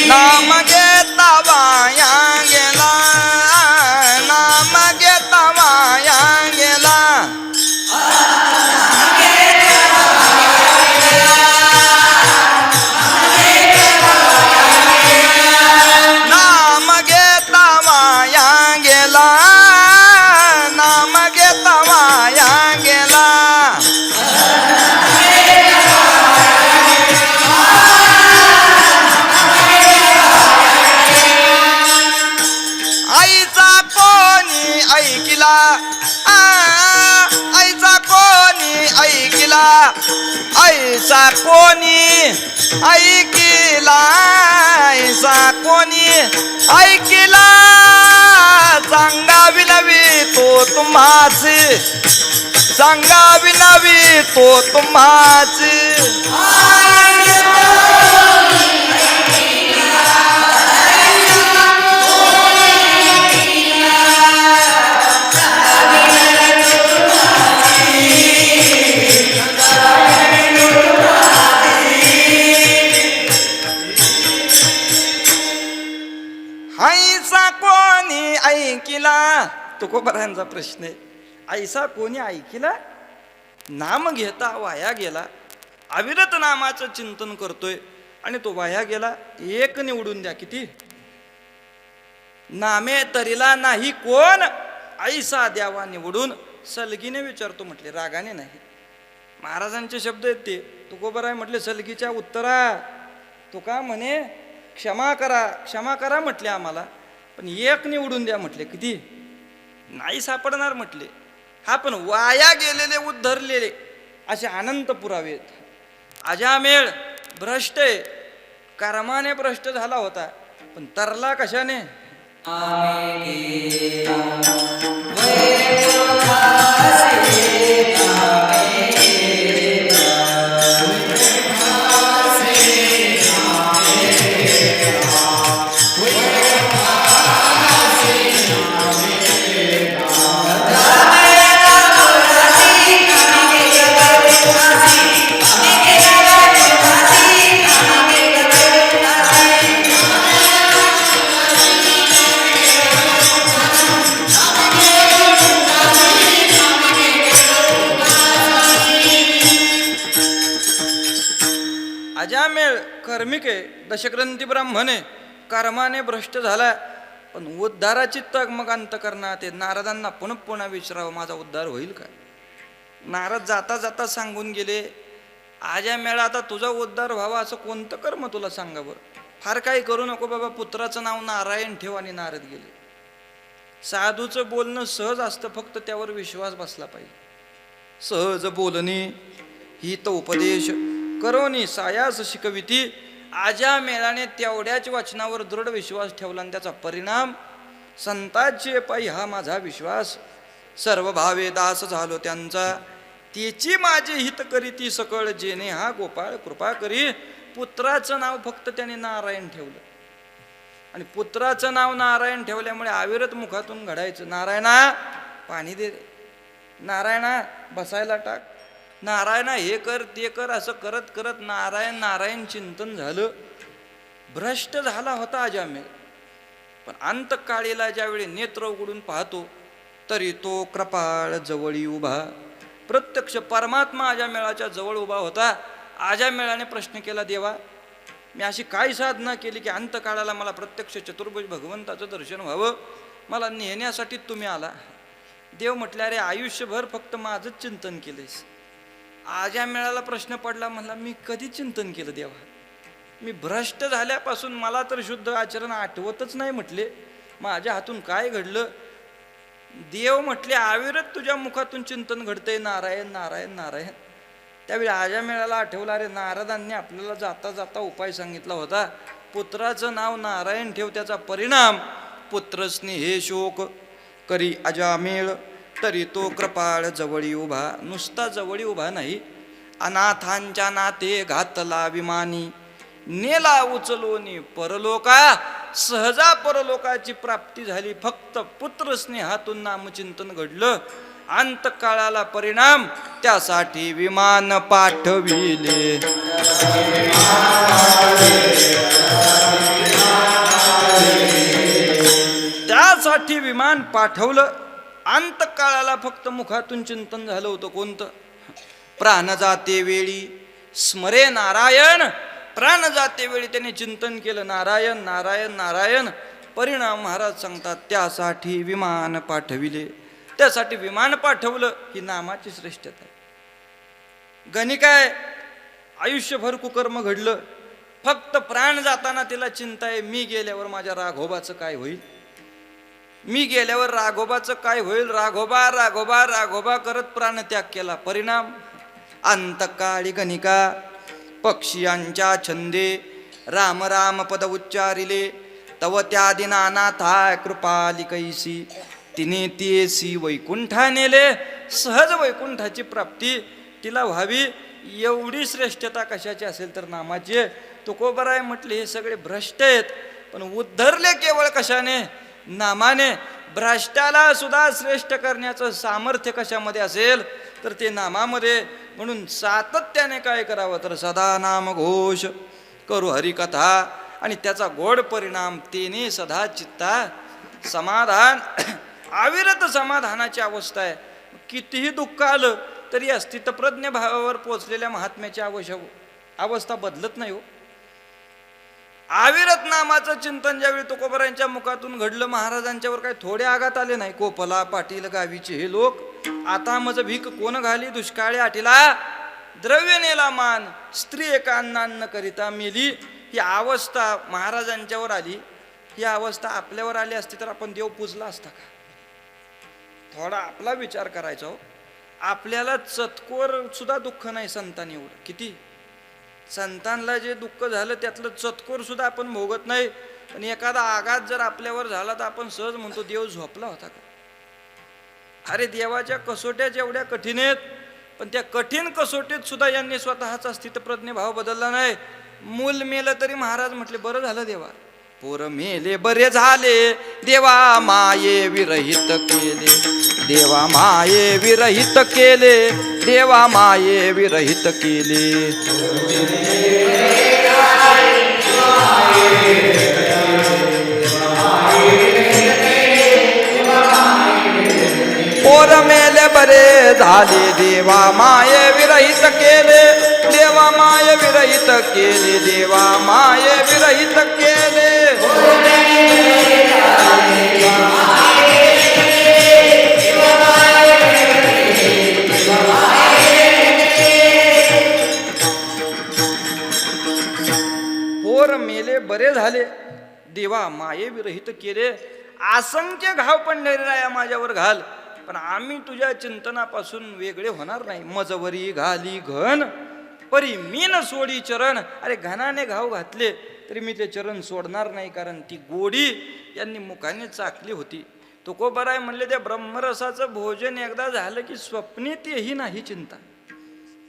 नाम घेता वाया गेला, नाम घेता वाया गेला, नाम घेता वाया गेला, नाम घेता वाया गेला. आईचा कोणी ऐकिला, आईचा कोणी ऐकिला, आईचा कोणी ऐकिला, आईचा कोणी ऐकिला, सांगावी नवी तो तुम्हाची, सांगावी नवी तो तुम्हाची. आईचा कोणी ऐकिला, तुकोबरायांचा प्रश्न आहे. आईसा कोणी ऐकिला, नाम घेता वाया गेला. अविरत नामाचं चिंतन करतोय आणि तो वाया गेला. एक निवडून द्या, किती? नामे तरीला नाही कोण, ऐसा द्यावा निवडून. सलगीने विचारतो म्हटले, रागाने नाही. महाराजांचे शब्द आहेत ते. तुकोबराय म्हटले, सलगीच्या उत्तरा. तो का म्हणे, क्षमा करा, क्षमा करा म्हटले आम्हाला, पण एक निवडून द्या म्हटले. किती? नाही सापडणार म्हटले. हा पण वाया गेलेले उद्धरलेले असे अनंत पुरावे आहेत. अजामेळ भ्रष्ट आहे, कर्माने भ्रष्ट झाला होता, पण तरला कशाने? अजामेळ कर्मिक आहे, दशग्रंथी ब्राह्मण आहे, कर्माने भ्रष्ट झाला, पण उद्धाराची तग मग अंतकरणात आहे. नारदांना पुन्हा पुन्हा विचारावं, माझा उद्धार होईल का? नारद जाता जाता सांगून गेले, अजामेळा आता तुझा उद्धार व्हावा असं कोणतं कर्म तुला सांगा बरं. फार काही करू नको बाबा, पुत्राचं नाव नारायण ठेव. आणि नारद गेले. साधूचं बोलणं सहज असतं, फक्त त्यावर विश्वास बसला पाहिजे. सहज बोलणे ही तो उपदेश करोनी सायास शिकविती. अजामेळाने तेवढ्याच वचनावर दृढ विश्वास ठेवला, आणि त्याचा परिणाम संतांचे पायी हा माझा विश्वास. सर्व भावे दास झालो त्यांचा, त्याची माझे हित करीती सकळ. जेणे हा गोपाळ कृपा करी. पुत्राचं नाव फक्त त्याने नारायण ठेवलं, आणि पुत्राचं नाव नारायण ठेवल्यामुळे अविरत मुखातून घडायचं, नारायणा पाणी दे, नारायणा बसायला टाक, नारायणा हे कर ते कर. असं करत करत नारायण नारायण चिंतन झालं. भ्रष्ट झाला होता अजामेळ, पण अंतकाळीला ज्यावेळी नेत्र उघडून पाहतो, तरी तो कृपाळ जवळी उभा. प्रत्यक्ष परमात्मा अजामेळाच्या जवळ उभा होता. अजामेळाने प्रश्न केला, देवा मी अशी काय साधना केली की अंतकाळाला मला प्रत्यक्ष चतुर्भुज भगवंताचं दर्शन व्हावं, मला नेण्यासाठी तुम्ही आला? देव म्हटले, अरे आयुष्यभर फक्त माझंच चिंतन केलंयस. अजामेळाला प्रश्न पडला, म्हणला मी कधी चिंतन केलं देवा? मी भ्रष्ट झाल्यापासून मला तर शुद्ध आचरण आठवतच नाही. म्हटले माझ्या हातून काय घडलं? देव म्हटले, अविरत तुझ्या मुखातून चिंतन घडतंय, नारायण नारायण नारायण. त्यावेळी अजामेळाला आठवलं, अरे नारदांनी आपल्याला जाता जाता उपाय सांगितला होता, पुत्राचं नाव नारायण ठेव. त्याचा परिणाम पुत्र स्नेहे शोक करी अजामेळ, तरी तो कृपाळ जवळी उभा. नुसता जवळी उभा नाही, अनाथांच्या नाते घातला विमानी. नेला उचलोनी परलोका, सहजा परलोकाची प्राप्ती झाली. फक्त पुत्र स्नेहातून नामचिंतन घडलं. अंतकाळाला परिणाम, त्यासाठी विमान पाठविले. त्यासाठी विमान पाठवलं. अंतकाळाला फक्त मुखातून चिंतन झालं होतं. कोणतं? प्राण जाते वेळी स्मरे नारायण. प्राण जाते वेळी त्याने चिंतन केलं, नारायण नारायण नारायण. परिणाम महाराज सांगतात, त्यासाठी विमान पाठविले. त्यासाठी विमान पाठवलं. ही नामाची श्रेष्ठता. गणिकाय आयुष्यभर कुकर्म घडलं, फक्त प्राण जाताना तिला चिंता आहे, मी गेल्यावर माझ्या राघोबाचं काय होईल, मी गेल्यावर राघोबाचं काय होईल. राघोबा राघोबा राघोबा करत प्राणत्याग केला. परिणाम अंतकाळी गणिका पक्षियांच्या छंदे राम राम पद उच्चारिले. तव त्या दिना नाथा कृपाली कैसी, तिने तियेसी वैकुंठा नेले. सहज वैकुंठाची प्राप्ती तिला व्हावी. एवढी श्रेष्ठता कशाची असेल तर नामाची. तुकोबराय म्हटले, हे सगळे भ्रष्ट आहेत, पण उद्धरले केवळ कशाने? नामाने. भ्रष्टाला सुद्धा श्रेष्ठ करण्याचं सामर्थ्य कशामध्ये असेल तर ते नामामध्ये. म्हणून सातत्याने काय करावं तर सदा नाम घोष करू हरिकथा, आणि त्याचा गोड परिणाम तेने सदा चित्ता समाधान. अविरत समाधानाची अवस्था आहे. कितीही दुःख आलं तरी अस्तित्वप्रज्ञ भावावर पोचलेल्या महात्म्याची अवस्था बदलत नाही हो. अविरत नामाचं चिंतन ज्यावेळी तुकोबरायांच्या मुखातून घडलं, महाराजांच्यावर काही थोडे आघात आले नाही. कोपला पाटील गावीचे हे लोक, आता मज भीक कोण घाली, दुष्काळी आटीला द्रव्य नेला मान, स्त्री एका अन्नान्न करिता मेली. ही अवस्था महाराजांच्यावर आली. ही अवस्था आपल्यावर आली असती तर आपण देव पूजला असता का? थोडा आपला विचार करायचा हो. आपल्याला चतकोर सुद्धा दुःख नाही संतांनी एवढं. किती संतांना जे दुःख झालं त्यातलं चतकोर सुद्धा आपण भोगत नाही. पण एखादा आघात जर आपल्यावर झाला तर आपण सहज म्हणतो देव झोपला होता का. अरे देवाच्या कसोट्या जेवढ्या कठीण आहेत, पण त्या कठीण कसोटीत सुद्धा यांनी स्वतःचा स्थितप्रज्ञ भाव बदलला नाही. मूल मेलं तरी महाराज म्हटले बरं झालं देवा. पोर मेले बरे झाले, देवा माये विरहित केले, देवा माये विरहित केले, देवा माये विरहित केले. पोर मेले बरे झाले, देवा माये विरहित केले, देवा माये विरहित केले, देवा माये विरहित केले. पोर मेले बरे झाले, देवा माये विरहित केले. असंख्य घाव पंढरीराया माझ्यावर घाल, पण आम्ही तुझ्या चिंतनापासून वेगळे होणार नाही. मजवरी घाली घन परी मी न सोडी चरण. अरे घनाने घाव घातले तरी मी ते चरण सोडणार नाही, कारण ती गोडी यांनी मुखाने चाकली होती. तुकोबाराय म्हणले त्या ब्रह्मरसाचं भोजन एकदा झालं की स्वप्नीत ही नाही चिंता.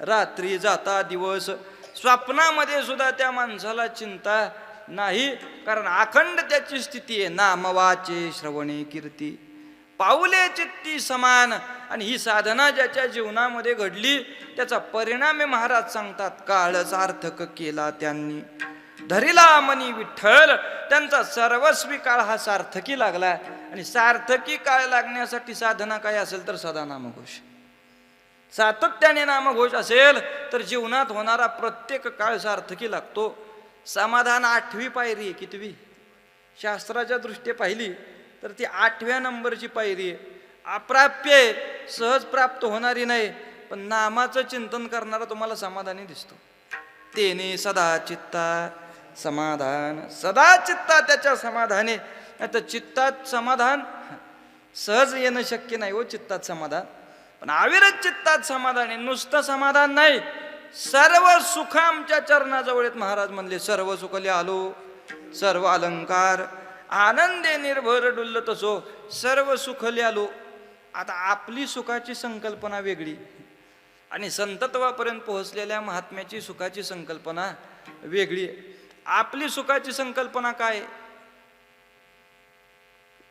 रात्री जाता दिवस स्वप्नामध्ये सुद्धा त्या माणसाला चिंता नाही, कारण अखंड त्याची स्थिती आहे. नामवाचे श्रवणे कीर्ती पाऊले चित्ती समान. आणि ही साधना ज्याच्या जीवनामध्ये घडली त्याचा परिणाम आहे. महाराज सांगतात काळ सार्थक केला त्यांनी, धरिला मनी विठ्ठल. त्यांचा सर्वस्वी काळ हा सार्थकी लागला. आणि सार्थकी काळ लागण्यासाठी साधना काय असेल तर सदा नामघोष, सातत्याने नामघोष असेल तर जीवनात होणारा प्रत्येक काळ सार्थकी लागतो. समाधान 8वी पायरी आहे. कितवी? शास्त्राच्या दृष्टीने पाहिली तर ती 8व्या नंबरची पायरी आहे. अप्राप्य आहे, सहज प्राप्त होणारी नाही, पण नामाचं चिंतन करणारा तुम्हाला समाधानी दिसतो. तेने सदा चित्ता समाधान, सदा चित्ता त्याच्या समाधाने. आता चित्तात समाधान सहज येणं शक्य नाही हो, चित्तात समाधान. पण अविरत चित्तात समाधान आहे. नुसतं समाधान नाही, सर्व सुख आमच्या चरणाजवळ आहेत. महाराज म्हणले सर्व सुखले आलो, सर्व अलंकार आनंदे निर्भर डुल्लत असो, सर्व सुखले आलो. आता आपली सुखाची संकल्पना वेगळी आणि संतत्वापर्यंत पोहोचलेल्या महात्म्याची सुखाची संकल्पना वेगळी. आपली सुखाची संकल्पना काय?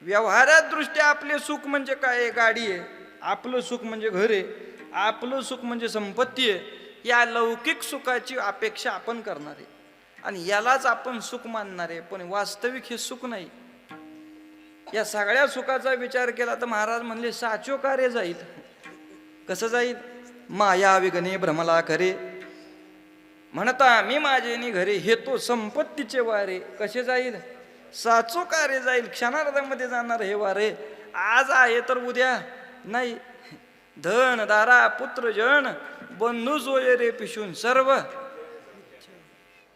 व्यवहारात दृष्ट्या आपले सुख म्हणजे काय? गाडी आहे. आपलं सुख म्हणजे घर आहे. आपलं सुख म्हणजे संपत्ती आहे. या लौकिक सुखाची अपेक्षा आपण करणार आहे आणि यालाच आपण सुख मानणार आहे, पण वास्तविक हे सुख नाही. या सगळ्या सुखाचा विचार केला तर महाराज म्हणले साचो कार्य जाईल. कसं जाईल? माया विगणे भ्रमला खरे, म्हणता मी माझे घरे, हे तो संपत्तीचे वारे. कसे जाईल? साचो कार्य जाईल. क्षणार्धामध्ये जाणार हे वारे. आज आहे तर उद्या नाही. धन दारा पुत्र जन बंधू सोये रे पिशून सर्व.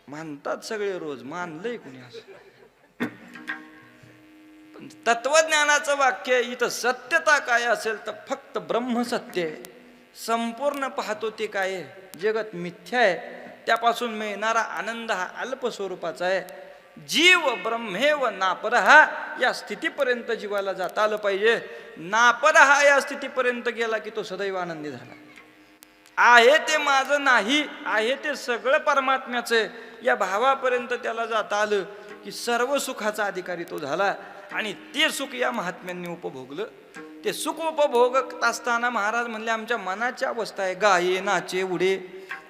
मानतात सगळे रोज, मानलंय कुणी असं? तत्वज्ञानाचं वाक्य इथं सत्यता काय असेल तर फक्त ब्रह्म सत्य आहे. संपूर्ण पाहतो ते काय आहे? जगत मिथ्या आहे. त्यापासून मिळणारा आनंद हा अल्प स्वरूपाचा आहे. जीव ब्रह्मेव नापरहा या स्थितीपर्यंत जीवाला जाता आलं पाहिजे. नापरहा या स्थितीपर्यंत गेला की तो सदैव आनंदी झाला. आहे ते माझं नाही, आहे ते सगळं परमात्म्याचं या भावापर्यंत त्याला जाता आलं की सर्व सुखाचा अधिकारी तो झाला. आणि ते सुख या महात्म्यांनी उपभोगलं. ते सुख उपभोगत असताना महाराज म्हणले आमच्या मनाची अवस्था आहे. गाये नाचे उडे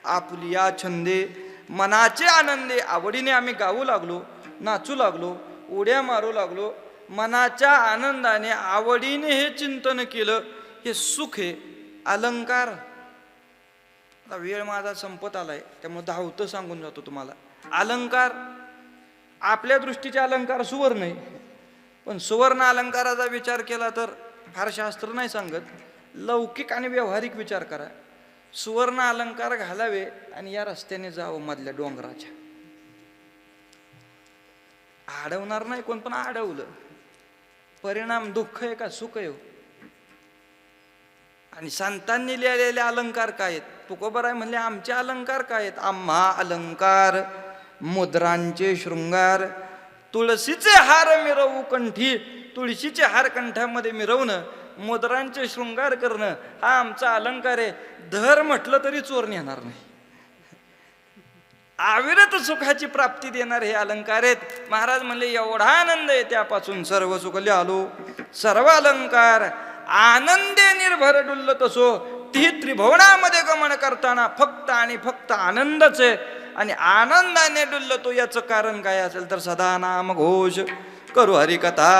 आपुलिया छंदे, मनाचे आनंदे. आवडीने आम्ही गाऊ लागलो, नाचू लागलो, उड्या मारू लागलो. मनाच्या आनंदाने आवडीने हे चिंतन केलं, हे सुख आहे. अलंकार, आता वेळ माझा संपत आलाय त्यामुळे धावतं सांगून जातो तुम्हाला. अलंकार आपल्या दृष्टीचे अलंकार सुवर्ण आहे, पण सुवर्ण अलंकाराचा विचार केला तर फार शास्त्र नाही सांगत. लौकिक आणि व्यावहारिक विचार करा. सुवर्ण अलंकार घालावे आणि या रस्त्याने जावं मधल्या डोंगराच्या. अडवणार नाही कोण, पण अडवलं परिणाम दुःख आहे का सुख आहे? आणि संतांनी लिहिलेले अलंकार काय आहेत? तुकोबराय म्हणले आमचे अलंकार काय आहेत? आम्हा अलंकार मुद्रांचे शृंगार, तुळशीचे हार मिरवू कंठी, तुळशीचे हार कंठामध्ये मिरवणं, मुद्रांचे शृंगार करणं हा आमचा अलंकार आहे. धर म्हटलं तरी चोर नेणार नाही. अविरत सुखाची प्राप्ती देणार हे अलंकार आहेत. महाराज म्हणले एवढा आनंद आहे त्यापासून सर्व सुखले आलो. सर्व अलंकार आनंदे निर्भर डुल्लत असो. ती त्रिभुवनामध्ये गमन करताना फक्त आणि फक्त आनंदच आहे. आणि आनंदाने डुल्लतो याचं कारण काय असेल तर सदा नाम घोष करू हरिकथा,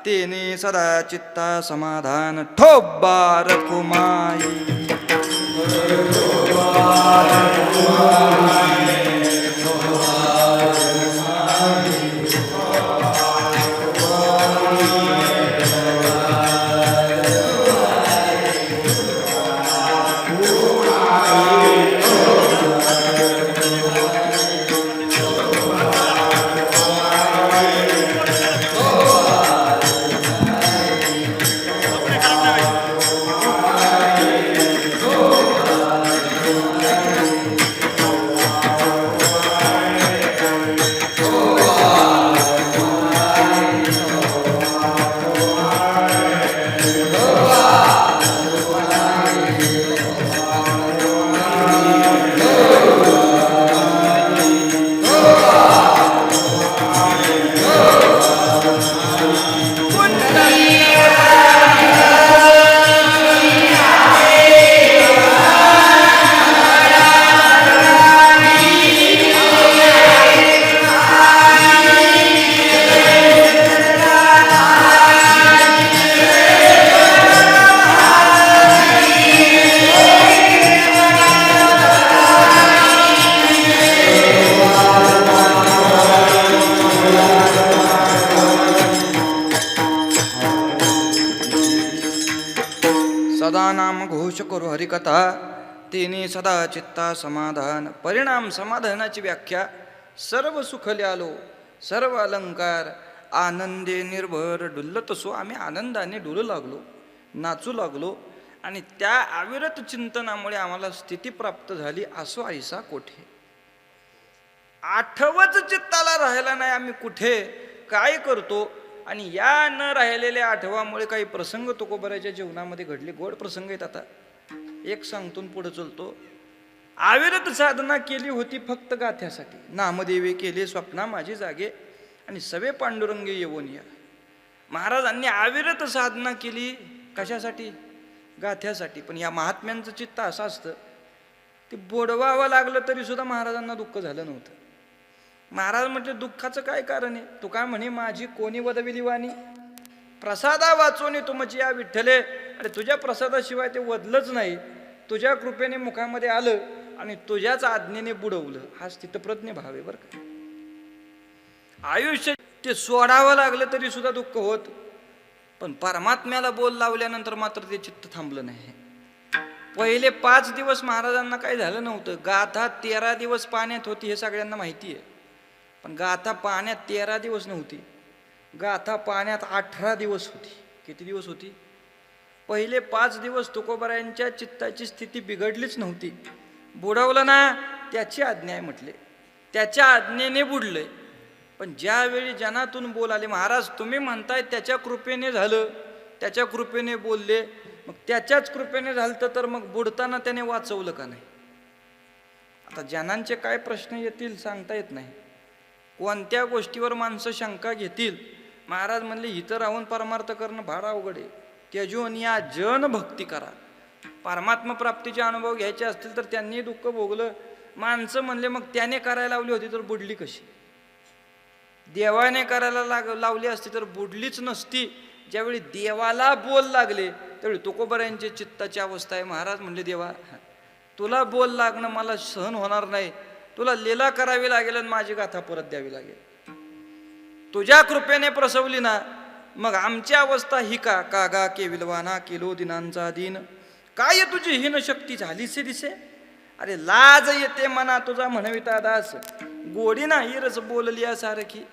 तेने सदा चित्ता समाधान ठोबा रखुमाई. सदा नाम घोष करू हरिकथा, तेने सदा चित्ता समाधान. परिणाम समाधानाची व्याख्या सर्व सुखले आलो, सर्व अलंकार आनंदे निर्भर डुल्लत असो. आम्ही आनंदाने डुलू लागलो, नाचू लागलो आणि त्या अविरत चिंतनामुळे आम्हाला स्थिती प्राप्त झाली. असो ऐसा कोठे. आठवच चित्ताला राहायला नाही आम्ही कुठे काय करतो. आणि या न राहिलेल्या आठवामुळे काही प्रसंग तुकोबराच्या जीवनामध्ये घडले. गोड प्रसंग आहेत. आता एक सांगतून पुढे चलतो. अविरत साधना केली होती फक्त गाथ्यासाठी. नामदेवे केले स्वप्ना माझी जागे आणि सवे पांडुरंगे येऊन या. महाराजांनी अविरत साधना केली कशासाठी? गाथ्यासाठी. पण या महात्म्यांचं चित्त असं असतं ते बोडवावं लागलं तरी सुद्धा महाराजांना दुःख झालं नव्हतं. महाराज म्हटले दुःखाचं काय कारण आहे? तू काय म्हणे माझी कोणी वदविली वाणी, प्रसादा वाचोनी तुमची या विठ्ठले. अरे तुझ्या प्रसादाशिवाय ते वदलंच नाही. तुझ्या कृपेने मुखामध्ये आलं आणि तुझ्याच आज्ञेने बुडवलं. हा स्थितप्रज्ञ भाव आहे बरं का. आयुष्य ते सोडावं लागलं तरी सुद्धा दुःख होत. पण परमात्म्याला बोल लावल्यानंतर मात्र ते चित्त थांबलं नाही. पहिले 5 दिवस महाराजांना काय झालं नव्हतं. गाथा 13 दिवस पाण्यात होती हे सगळ्यांना माहिती आहे. पण गाथा पाण्यात 13 दिवस नव्हती. गाथा पाण्यात 18 दिवस होती. किती दिवस होती? पहिले 5 दिवस तुकोबरायांच्या चित्ताची स्थिती बिघडलीच नव्हती. बुडवलं ना त्याची आज्ञा आहे म्हटले, त्याच्या आज्ञेने बुडले. पण ज्यावेळी जनातून बोल आले, महाराज तुम्ही म्हणताय त्याच्या कृपेने झालं, त्याच्या कृपेने बोलले, मग त्याच्याच कृपेने झालं तर मग बुडताना त्याने वाचवलं का नाही? आता जनांचे काय प्रश्न येतील सांगता येत नाही. कोणत्या गोष्टीवर माणसं शंका घेतील. महाराज म्हणले इथं राहून परमार्थ करणं भार अवघड आहे. त्यजून या जन भक्ती करा. परमात्मा प्राप्तीचे अनुभव घ्यायचे असतील तर त्यांनी दुःख भोगलं. माणसं म्हणले मग त्याने करायला लावली होती तर बुडली कशी? देवाने करायला लावली असती तर बुडलीच नसती. ज्यावेळी देवाला बोल लागले त्यावेळी तुकोबरायांची चित्ताची अवस्था आहे. महाराज म्हणले देवा तुला बोल लागणं मला सहन होणार नाही. तुला लीला करावी लागेल आणि माझी गाथा परत द्यावी लागेल. तुझ्या कृपेने प्रसवली ना मग आमची अवस्था ही का? कागा केविलवाना केलो दिनांचा दिन, काय तुझी हीन शक्ती झालीसे दिसे. अरे लाज येते मना तुझा म्हणविता दास, गोडी नाही रस बोलली सारखी.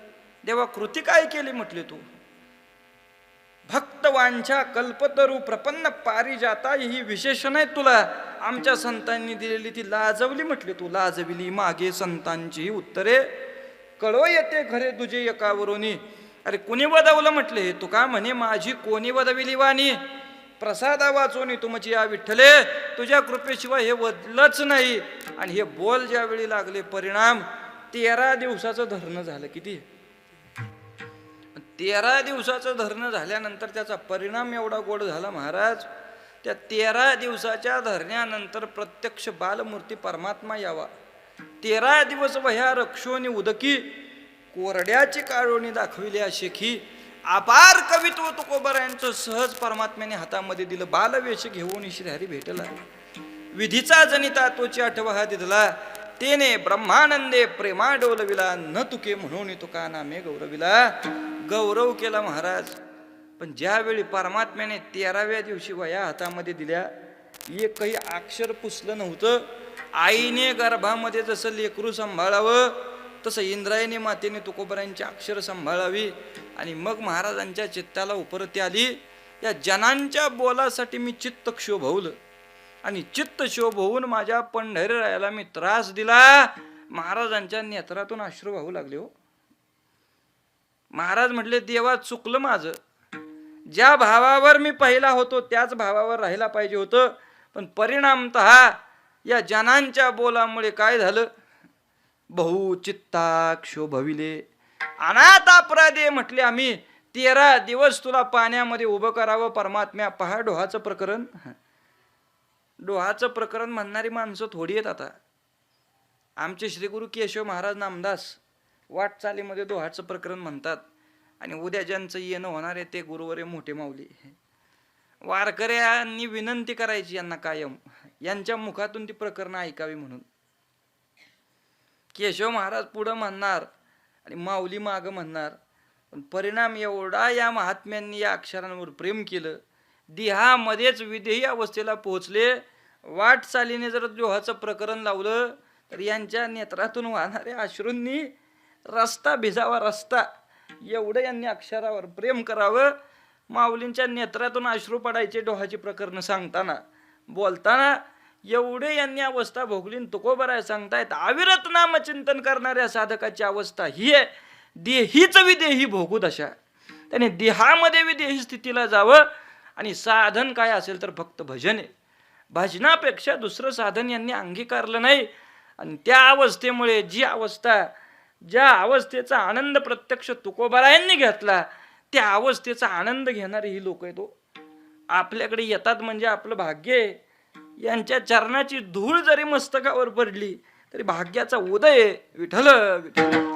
देवा कृती काय केली म्हटले तू? भक्तवांछा कल्पतरू प्रपन्न पारिजाता ही विशेषण आहे तुला आमच्या संतांनी दिलेली, ती लाजवली म्हटले तू, लाजविली मागे संतांची उत्तरे, कळो येते खरे तुझे एकावरोनी. अरे कुणी वदवलं म्हटले, तू का म्हणे माझी कोणी वदविली वाणी, प्रसादा वाचोनी तुमची या विठ्ठले, तुझ्या कृपेशिवाय हे वदलंच नाही. आणि हे बोल ज्यावेळी लागले, परिणाम 13 दिवसाचं धरणं झालं. किती? 13 दिवसाचं धरणं झाल्यानंतर त्याचा परिणाम एवढा गोड झाला महाराज. त्या 13 दिवसाच्या धरण्यानंतर प्रत्यक्ष बालमूर्ती परमात्मा यावा. 13 दिवस वह्या रक्षोनी उदकी, कोरड्याची काळोनी दाखविल्या शेखी. अपार कवित्व तुकोबरायांचं सहज परमात्म्याने हातामध्ये दिलं. बालवेश घेऊन श्रीहरी भेटला, विधीचा जनिता तोची आठवा दिला. तेने ब्रह्मानंदे प्रेमा डोलविला, न तुके म्हणून तुका नामे गौरविला. गौरव केला महाराज. पण ज्यावेळी परमात्म्याने 13व्या दिवशी वया हातामध्ये दिल्या, एकही अक्षर पुसलं नव्हतं. आईने गर्भामध्ये जसं लेकरू सांभाळावं तसं इंद्रायणी मातेने तुकोबरांची अक्षर सांभाळावी. आणि मग महाराजांच्या चित्ताला उपरती आली, या जनांच्या बोलासाठी मी चित्त क्षोभवलं आणि चित्त शोभ होऊन माझ्या पंढरीरायाला मी त्रास दिला. महाराजांच्या नेत्रातून अश्रू वाहू लागले. हो महाराज म्हटले, देवा चुकलं माझं, ज्या भावावर मी पहिला होतो त्याच भावावर राहायला पाहिजे होतं. पण परिणामतः या जनांच्या बोलामुळे काय झालं, बहुचित्ता क्षोभविले. अनाथ अपराधे म्हटले आम्ही. 13 दिवस तुला पाण्यामध्ये उभं करावं परमात्म्या. पहा डोहाचं प्रकरण, डोहाचं प्रकरण म्हणणारी माणसं थोडी आहेत आता. आमचे श्री गुरु केशव महाराज नामदास वाटचालीमध्ये डोहाचं प्रकरण म्हणतात. आणि उद्या ज्यांचं येणं होणार आहे ते गुरुवरे मोठे माऊली. वारकऱ्यांनी विनंती करायची यांना कायम, यांच्या मुखातून ती प्रकरणं ऐकावी म्हणून. केशव महाराज पुढं म्हणणार आणि माऊली मागं म्हणणार. पण परिणाम एवढा या महात्म्यांनी या अक्षरांवर प्रेम केलं, देहामध्येच विदेही अवस्थेला पोहोचले. वाटचालीने जर डोहाचं प्रकरण लावलं तर यांच्या नेत्रातून वाहणाऱ्या अश्रूंनी रस्ता भिजावा, रस्ता. एवढं यांनी अक्षरावर प्रेम करावं. माऊलींच्या नेत्रातून अश्रू पडायचे डोहाची प्रकरण सांगताना, बोलताना. एवढे यांनी अवस्था भोगली. तुकोबराय सांगतायत, अविरत नामचिंतन करणाऱ्या साधकाची अवस्था ही आहे, देहीच विदेही भोगू दशा. त्याने देहामध्ये विदेही स्थितीला जावं. आणि साधन काय असेल तर फक्त भजन आहे. भजनापेक्षा दुसरं साधन यांनी अंगीकारलं नाही. आणि त्या अवस्थेमुळे जी अवस्था, ज्या अवस्थेचा आनंद प्रत्यक्ष तुकोबरायांनी घेतला, त्या अवस्थेचा आनंद घेणारे ही लोक आहेत. आपल्याकडे येतात म्हणजे आपलं भाग्य आहे. यांच्या चरणाची धूळ जरी मस्तकावर पडली तरी भाग्याचा उदय. विठ्ठल विठ्ठल.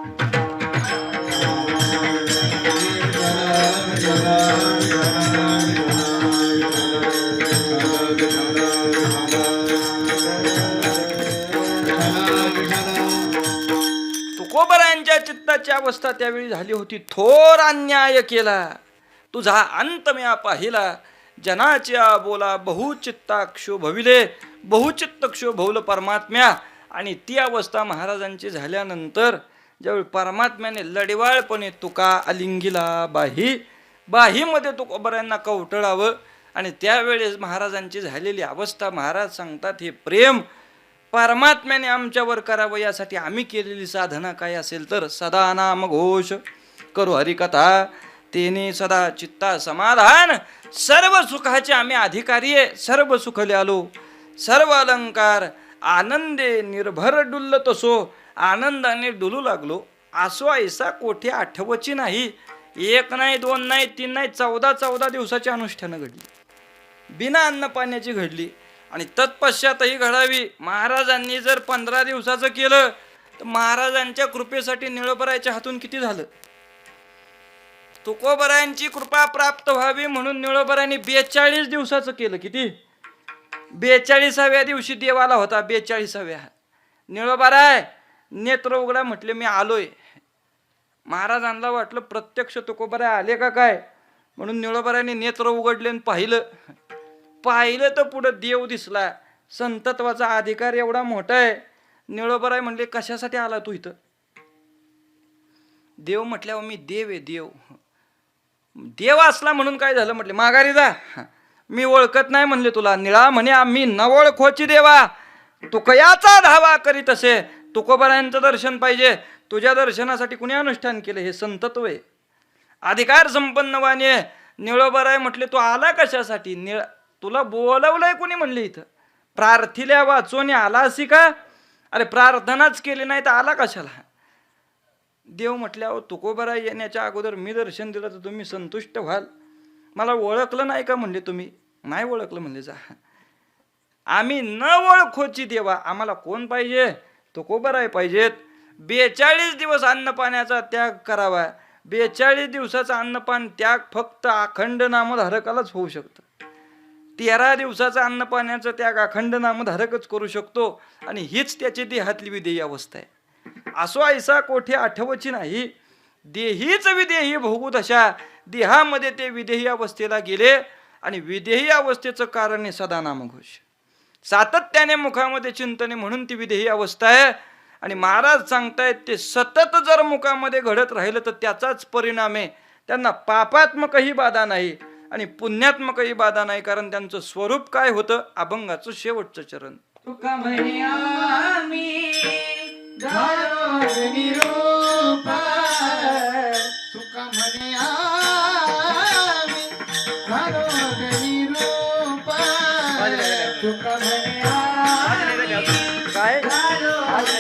तुकोबरायांच्या चित्ताची अवस्था त्यावेळी झाली होती. थोर अन्याय केला, तुझा अंत म्या पाहिला. जनाच्या बोला बहुचित्ता क्षोभविले, बहुचित्त क्षोभवलं परमात्म्या. आणि ती अवस्था महाराजांची झाल्यानंतर ज्यावेळी परमात्म्याने लढिवाळपणे तुका अलिंगीला बाही, बाहीमध्ये तुकोबरायांना कवटळावं. आणि त्यावेळेस महाराजांची झालेली अवस्था, महाराज सांगतात, हे प्रेम परमात्म्याने आमच्यावर करावं यासाठी आम्ही केलेली साधना काय असेल तर सदा नाम घोष करू हरिकथा, तेने सदा चित्ता समाधान. सर्व सुखाचे आम्ही अधिकारी आहे. सर्व सुखले आलो, सर्व अलंकार आनंदे निर्भर डुल्ल तसो. आनंदाने डुलू लागलो. आसो ऐसा कोठे आठवची नाही. 1 नाही 2 नाही 3 नाही 14 दिवसाची अनुष्ठानं घडली, बिना अन्न पाण्याची घडली. आणि तत्पश्चातही घडावी. महाराजांनी जर 15 दिवसाचं केलं तर महाराजांच्या कृपेसाठी निळोबरायच्या हातून किती झालं. तुकोबरायांची कृपा प्राप्त व्हावी म्हणून निळोबरायांनी 42 दिवसाचं केलं. किती? 42व्या दिवशी देवाला होता. 42व्या निळोबराय नेत्र उघडा म्हटले, मी आलोय. महाराजांना वाटलं प्रत्यक्ष तुकोबराय आले का काय, म्हणून निळोबरायांनी नेत्र उघडले आणि पाहिलं तर पुढं देव दिसला. संतत्वाचा अधिकार एवढा मोठा आहे. निळोबराय म्हणले, कशासाठी आला तू इथं? देव म्हटल्यावर मी देव आहे. देव देव असला म्हणून काय झालं म्हटले माघारी जा, मी ओळखत नाही म्हणले तुला. निळा म्हणे आम्ही न ओळखोची देवा, तुकयाचा धावा करीत असे. तुकोबरायांचं दर्शन पाहिजे, तुझ्या दर्शनासाठी कुणी अनुष्ठान केलं? हे संतत्व आहे, अधिकार संपन्न वाणी. निळोबराय म्हटले तू आला कशासाठी? तुला बोलवलंय कुणी म्हणले? इथं प्रार्थिल्या वाचून आला असी का? अरे प्रार्थनाच केली नाही तर आला कशाला? देव म्हटल्यावर तुकोबराय येण्याच्या अगोदर मी दर्शन दिलं तर तुम्ही संतुष्ट व्हाल. मला ओळखलं नाही का म्हणले? तुम्ही नाही ओळखलं म्हणले जा. आम्ही न ओळखोची देवा, आम्हाला कोण पाहिजे? तुकोबराय पाहिजेत. 42 दिवस अन्न पाण्याचा त्याग करावा. 42 दिवसाचा अन्नपान त्याग फक्त अखंड नामधारकालाच होऊ शकतं. 13 दिवसाचा अन्न पाण्याचा त्याग अखंड नामधारकच करू शकतो, आणि हीच त्याची देहातली विदेही अवस्था आहे. असो ऐसा कोठे आठवची नाही, देहीच विदेही भोगूदशा. देहामध्ये ते विदेही अवस्थेला गेले, आणि विदेही अवस्थेचं कारण आहे सदा नामघोष. सातत्याने मुखामध्ये चिंतने, म्हणून ती विदेही अवस्था आहे. आणि महाराज सांगतायत ते सतत जर मुखामध्ये घडत राहिलं तर त्याचाच परिणाम आहे. त्यांना पापात्मकही बाधा नाही आणि पुण्यात्मकही बाधा नाही, कारण त्यांचं स्वरूप काय होतं? अभंगाचं शेवटचं चरण. तुका म्हणे आम्ही झालो निरूप, तुका म्हणे आम्ही झालो निरूप, तुका म्हणे काय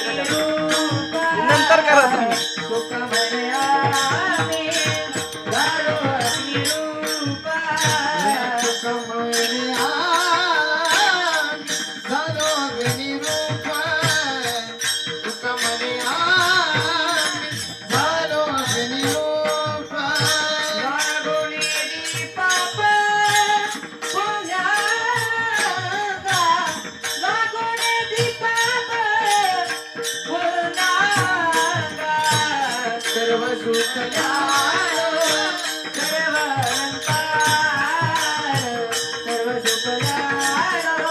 निरूप, नंतर करा तुम्ही. तुका म्हणे आम्ही झालो निरूप, तुका म्हणे आम्ही झालो निरूप, तुका म्हणे आम्ही झालो निरूप. लागोनी पाप पुण्यागा, लागोनी पाप पुण्यागा, सर्व सुख यारो सर्व अलंकार, सर्व सुख यारो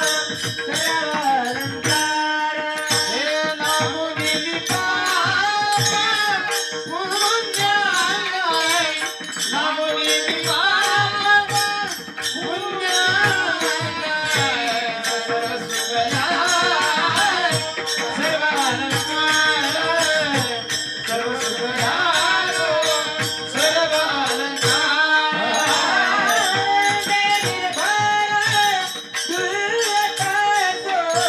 सर्व अलंकार. हे लागोनी पाप पुण्यागा, लागोनी पाप पुण्यागा, सर्व सुख यारो सर्व अलंकार, सर्व सुख यारो सर्व अलंकार. आनंद निर्भय फुलाचा तो,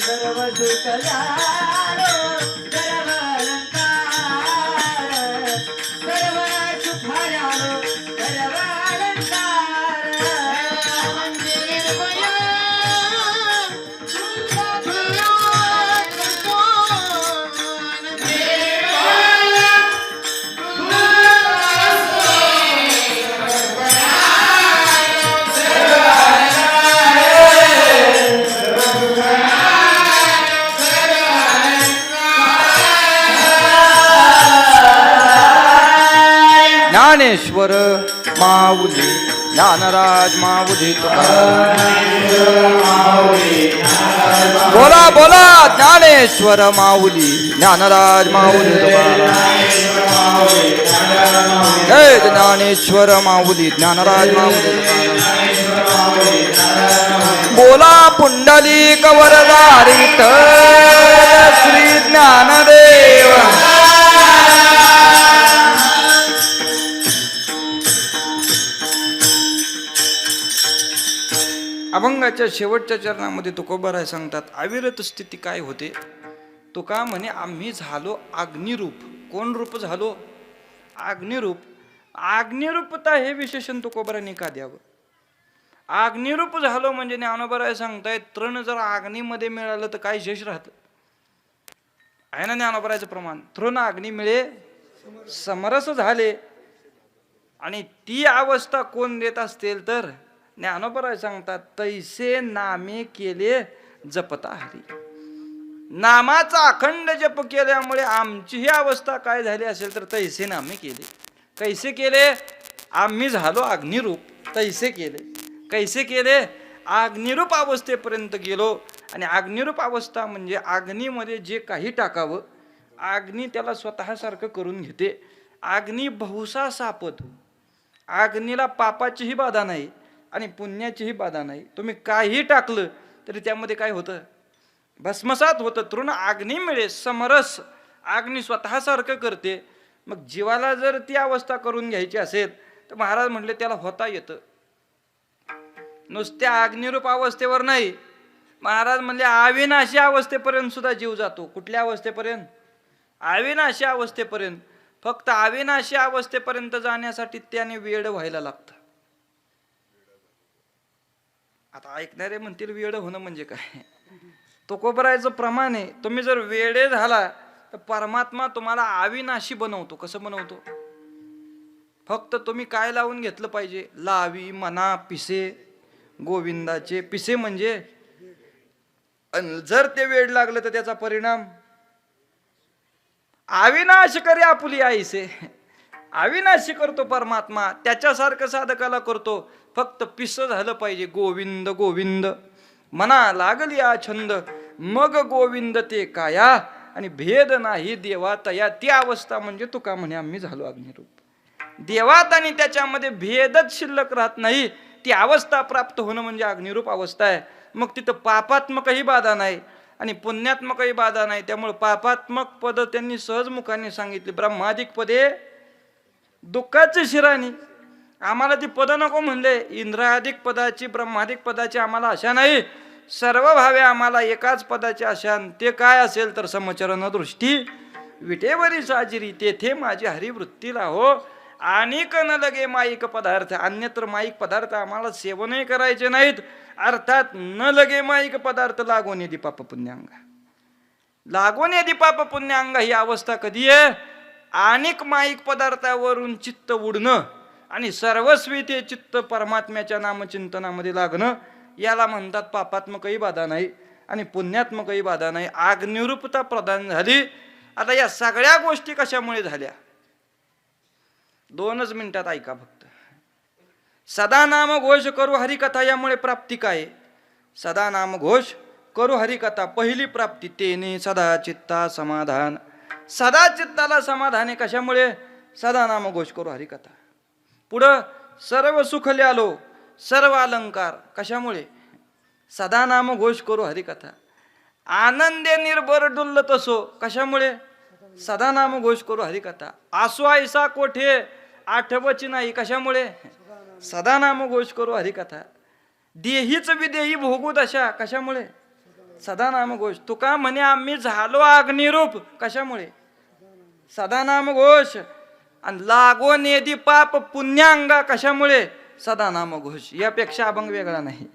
सर्व सुख यारो सर्व अलंकार, सर्व सुख यारो सर्व अलंकार. निर्भय ज्ञानेश्वर माऊली ज्ञानराज माऊली तुकाराम. बोला बोला ज्ञानेश्वर माऊली ज्ञानराज माऊली तुकाराम. जय ज्ञानेश्वर माऊली ज्ञानराज माऊली तुकाराम. बोला पुंडलिक वरदारी श्री ज्ञानदेव. अभंगाच्या शेवटच्या चरणामध्ये तुकोबाराय सांगतात अविरत स्थिती काय होते. तुका म्हणे आम्ही झालो अग्निरूप. कोण रूप झालो? अग्निरूप. अग्निरूपता हे विशेषण तुकोबारांनी का द्यावं? अग्निरूप झालो म्हणजे ज्ञानोबाराय सांगतायत तृण जर अग्नीमध्ये मिळालं तर काय शेष राहतं? आहे ना ज्ञानोबारायचं प्रमाण. तृण अग्नी मिळे समरस झाले. आणि ती अवस्था कोण देत असतील तर ज्ञानोबाराय सांगतात तैसे नामे केले जपता हरी. नामाचा अखंड जप केल्यामुळे आमची ही अवस्था काय झाली असेल तर तैसे नामे केले. कैसे केले? आम्ही झालो अग्निरूप. तैसे केले. कैसे केले? अग्निरूप अवस्थेपर्यंत गेलो. आणि अग्निरूप अवस्था म्हणजे अग्नीमध्ये जे काही टाकावं अग्नी त्याला स्वतःसारखं करून घेते. अग्नी बहुसा सापत. अग्नीला पापाचीही बाधा नाही आणि पुण्याचीही बाधा नाही. तुम्ही काही टाकलं तरी त्यामध्ये काय होतं? भस्मसात होतं. तृण अग्नी मिळे समरस. अग्नी स्वतःसारखं करते. मग जीवाला जर ती अवस्था करून घ्यायची असेल तर महाराज म्हटले त्याला होता येतं. नुसत्या अग्निरूप अवस्थेवर नाही, महाराज म्हणले अविनाशी अवस्थेपर्यंत सुद्धा जीव जातो. कुठल्या अवस्थेपर्यंत? अविनाशी अवस्थेपर्यंत. फक्त अविनाशी अवस्थेपर्यंत जाण्यासाठी त्याने वेड व्हायला लागतं. आता ऐकणारे म्हणतील वेड होणं म्हणजे काय? तुकोबरायचं प्रमाण आहे. तुम्ही जर वेडे झाला तर परमात्मा तुम्हाला अविनाशी बनवतो. कसं बनवतो? फक्त तुम्ही काय लावून घेतलं पाहिजे? लावी मना पिसे गोविंदाचे. पिसे म्हणजे जर ते वेड लागलं तर त्याचा परिणाम अविनाश करे आपुली आईसे. अविनाशी करतो परमात्मा. त्याच्यासारखं साधकाला करतो. फक्त पिस झालं पाहिजे. गोविंद गोविंद मना लागली आ छंद. मग गोविंद ते काया आणि भेद नाही देवात या. ती अवस्था म्हणजे तुका म्हणे आम्ही झालो अग्निरूप. देवात आणि त्याच्यामध्ये भेदच शिल्लक राहत नाही. ती अवस्था प्राप्त होणं म्हणजे अग्निरूप अवस्था आहे. मग तिथं पापात्मकही बाधा नाही आणि पुण्यात्मकही बाधा नाही. त्यामुळे पापात्मक पद त्यांनी सहज मुखाने सांगितली. ब्रह्मादिक पदे दुःखाची शिराणी. आम्हाला ती पद नको म्हणले. इंद्रादिक पदाची ब्रह्मादिक पदाची आम्हाला आशा नाही. सर्व भावे आम्हाला एकाच पदाची आशा. ते काय असेल तर समचरण दृष्टी विटेवरी साजिरी. तेथे माझी हरिवृत्तीला हो. अनेक न लगे माईक पदार्थ. अन्यत्र माईक पदार्थ आम्हाला सेवनही करायचे नाहीत. अर्थात न लगे माईक पदार्थ लागून येते पाप पुण्यांग. लागून येते पाप पुण्यांग. ही अवस्था कधी आहे? अनेक माईक पदार्थावरून चित्त उडणं आणि सर्वस्वी ते चित्त परमात्म्याच्या नामचिंतनामध्ये लागणं. याला म्हणतात पापात्मकही बाधा नाही आणि पुण्यात्मकही बाधा नाही. अग्निरूपता प्रदान झाली. आता या सगळ्या गोष्टी कशामुळे झाल्या? 2च मिनिटात ऐका फक्त. सदा नाम घोष करू हरिकथा. यामुळे प्राप्ती काय? सदा नाम घोष करू हरिकथा. पहिली प्राप्ती तेने सदा चित्ता समाधान. सदा चित्ताला समाधान आहे. कशामुळे? सदा नाम घोष करू हरिकथा. पुढं सर्व सुख ल्यालो सर्व अलंकार. कशामुळे? सदा नाम घोष करू हरिकथा. आनंदे निर्भर डुल्ल तसो. कशामुळे? सदा नाम घोष करू हरिकथा. आसो ऐसा कोठे आठवची नाही. कशामुळे? सदा नाम घोष करू हरिकथा. देहीच विदेही भोगू दशा. कशामुळे? सदा नाम घोष. तुका म्हणे आम्ही झालो अग्निरूप. कशामुळे? सदा नाम घोष. आणि लागो नेदी पाप पुण्यांगा. कशामुळे? सदा नाम घोष. यापेक्षा अभंग वेगळा नाही.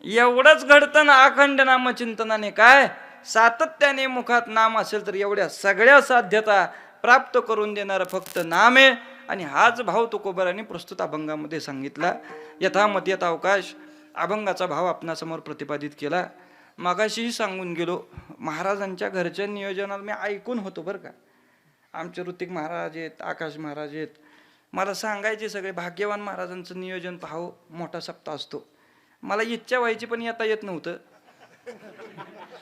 एवढंच घडतं ना अखंड नामचिंतनाने. काय? सातत्याने मुखात नाम असेल तर एवढ्या सगळ्या साध्यता प्राप्त करून देणार फक्त नाम आहे. आणि हाच भाव तुकोबारांनी प्रस्तुत अभंगामध्ये सांगितला. यथामत यथा अवकाश अभंगाचा भाव आपणासमोर प्रतिपादित केला. मागाशीही सांगून गेलो. महाराजांच्या घरच्या नियोजनाला मी ऐकून होतो बरं का. आमचे ऋतिक महाराज आहेत, आकाश महाराज आहेत. मला सांगायचे सगळे भाग्यवान महाराजांचं नियोजन पाहावं. मोठा सप्ताह असतो. मला इच्छा व्हायची पण येता येत नव्हतं.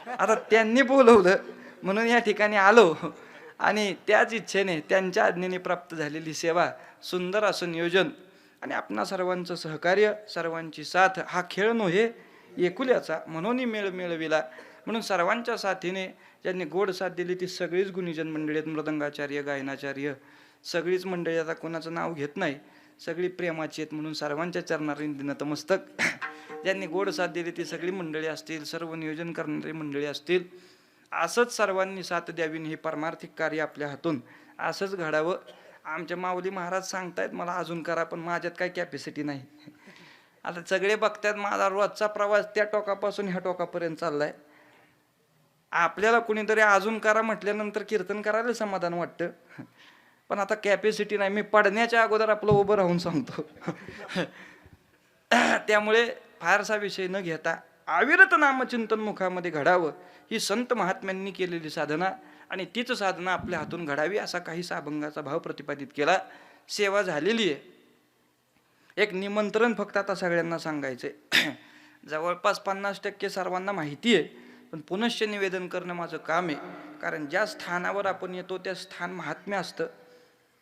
आता त्यांनी बोलवलं म्हणून या ठिकाणी आलो. आणि त्याच इच्छेने त्यांच्या आज्ञेने प्राप्त झालेली सेवा, सुंदर असं नियोजन आणि आपणा सर्वांचं सहकार्य, सर्वांची साथ. हा खेळ नव्हे एकुल्याचा म्हणून मेळ मिळविला. म्हणून सर्वांच्या साथीने ज्यांनी गोड साथ दिली ती सगळीच गुणीजन मंडळी आहेत. मृदंगाचार्य, गायनाचार्य सगळीच मंडळी. आता कोणाचं नाव घेत नाही. सगळी प्रेमाची आहेत म्हणून सर्वांच्या चरणारी नतमस्तक. ज्यांनी गोड साथ दिली ती सगळी मंडळी असतील, सर्व नियोजन करणारी मंडळी असतील. असंच सर्वांनी साथ द्यावी. हे परमार्थिक कार्य आपल्या हातून असंच घडावं. आमच्या माऊली महाराज सांगतायत मला अजून करा, पण माझ्यात काय कॅपॅसिटी नाही. आता सगळे बघतात माझा रोजचा प्रवास त्या टोकापासून ह्या टोकापर्यंत चाललाय. आपल्याला कुणीतरी अजून करा म्हटल्यानंतर कीर्तन करायला समाधान वाटतं. पण आता कॅपॅसिटी नाही. मी पडण्याच्या अगोदर आपलं उभं राहून सांगतो. त्यामुळे फारसा विषय न घेता अविरत नामचिंतन मुखामध्ये घडावं. ही संत महात्म्यांनी केलेली साधना आणि तीच साधना आपल्या हातून घडावी असा काहीसा अभंगाचा भाव प्रतिपादित केला. सेवा झालेली आहे. एक निमंत्रण फक्त आता सगळ्यांना सांगायचंय. जवळपास 50% सर्वांना माहिती आहे, पण पुनश्च निवेदन करणं माझं काम आहे. कारण ज्या स्थानावर आपण येतो त्या स्थान महात्म्य असतं,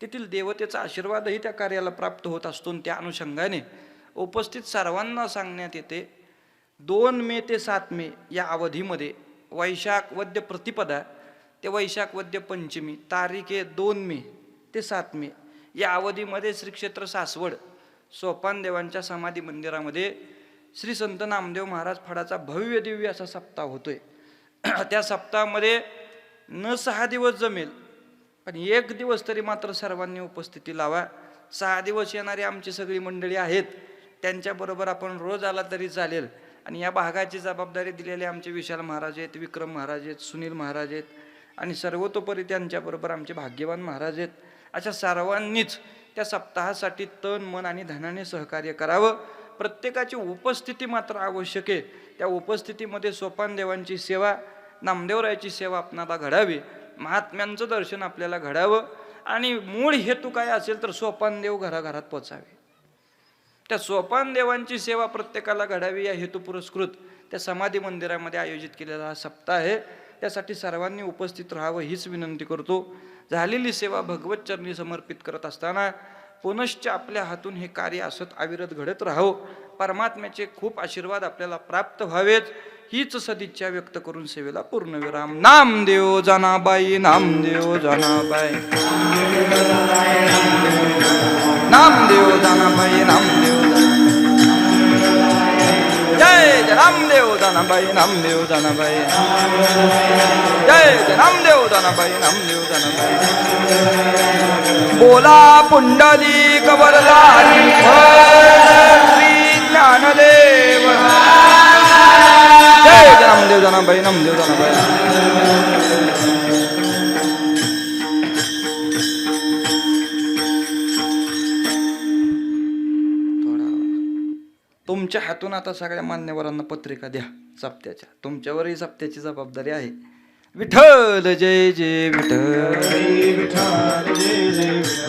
तेथील देवतेचा आशीर्वादही त्या कार्याला प्राप्त होत असतो. त्या अनुषंगाने उपस्थित सर्वांना सांगण्यात येते 2 मे ते 7 मे या अवधीमध्ये वैशाख वद्य प्रतिपदा ते वैशाख वद्य पंचमी तारीख आहे 2 मे ते 7 मे या अवधीमध्ये श्री क्षेत्र सासवड सोपान देवांच्या समाधी मंदिरामध्ये श्री संत नामदेव महाराज फडाचा भव्य दिव्य असा सप्ताह होतोय. त्या सप्ताहामध्ये न 6 दिवस जमेल, पण 1 दिवस तरी मात्र सर्वांनी उपस्थिती लावा. 6 दिवस येणारी आमची सगळी मंडळी आहेत, त्यांच्याबरोबर आपण रोज आला तरी चालेल. आणि या भागाची जबाबदारी दिलेले आमचे विशाल महाराज आहेत, विक्रम महाराज आहेत, सुनील महाराज आहेत आणि सर्वतोपरी त्यांच्याबरोबर आमचे भाग्यवान महाराज आहेत. अशा सर्वांनीच त्या सप्ताहासाठी तन मन आणि धनाने सहकार्य करावं. प्रत्येकाची उपस्थिती मात्र आवश्यक आहे. त्या उपस्थितीमध्ये सोपान देवांची सेवा, नामदेवरायाची सेवा आपणाला घडावी, महात्म्यांचं दर्शन आपल्याला घडावं आणि मूळ हेतू काय असेल तर सोपान देव घराघरात पोचावे. त्या सोपान देवांची सेवा प्रत्येकाला घडावी या हेतू पुरस्कृत त्या समाधी मंदिरामध्ये आयोजित केलेला हा सप्ताह आहे. त्यासाठी सर्वांनी उपस्थित राहावं हीच विनंती करतो. झालेली सेवा भगवत चरणी समर्पित करत असताना पुनश्च आपल्या हातून हे कार्य असत अविरत घडत राहावं. परमात्म्याचे खूप आशीर्वाद आपल्याला प्राप्त व्हावेत हीच सदिच्छा व्यक्त करून सेवेला पूर्णविराम. नामदेव जनाबाई, नामदेव जनाबाई, नामदेव जनाबाई, नामदेव जय जय नामदेव जनाबाई, नामदेव जनाबाई, जय जय नामदेव जनाबाई, नामदेव जनाबाई. बोला पुंडलिक वरदानी श्री ज्ञानदेव, जय जय नामदेव जनाबाई, नामदेव जनाबाई. तुमच्या हातून आता सगळ्या मान्यवरांना पत्रिका द्या सप्त्याच्या. तुमच्यावरही सप्त्याची जबाबदारी आहे. विठ्ठल जय जय विठ्ठल, विठ्ठल जय जय विठ्ठल.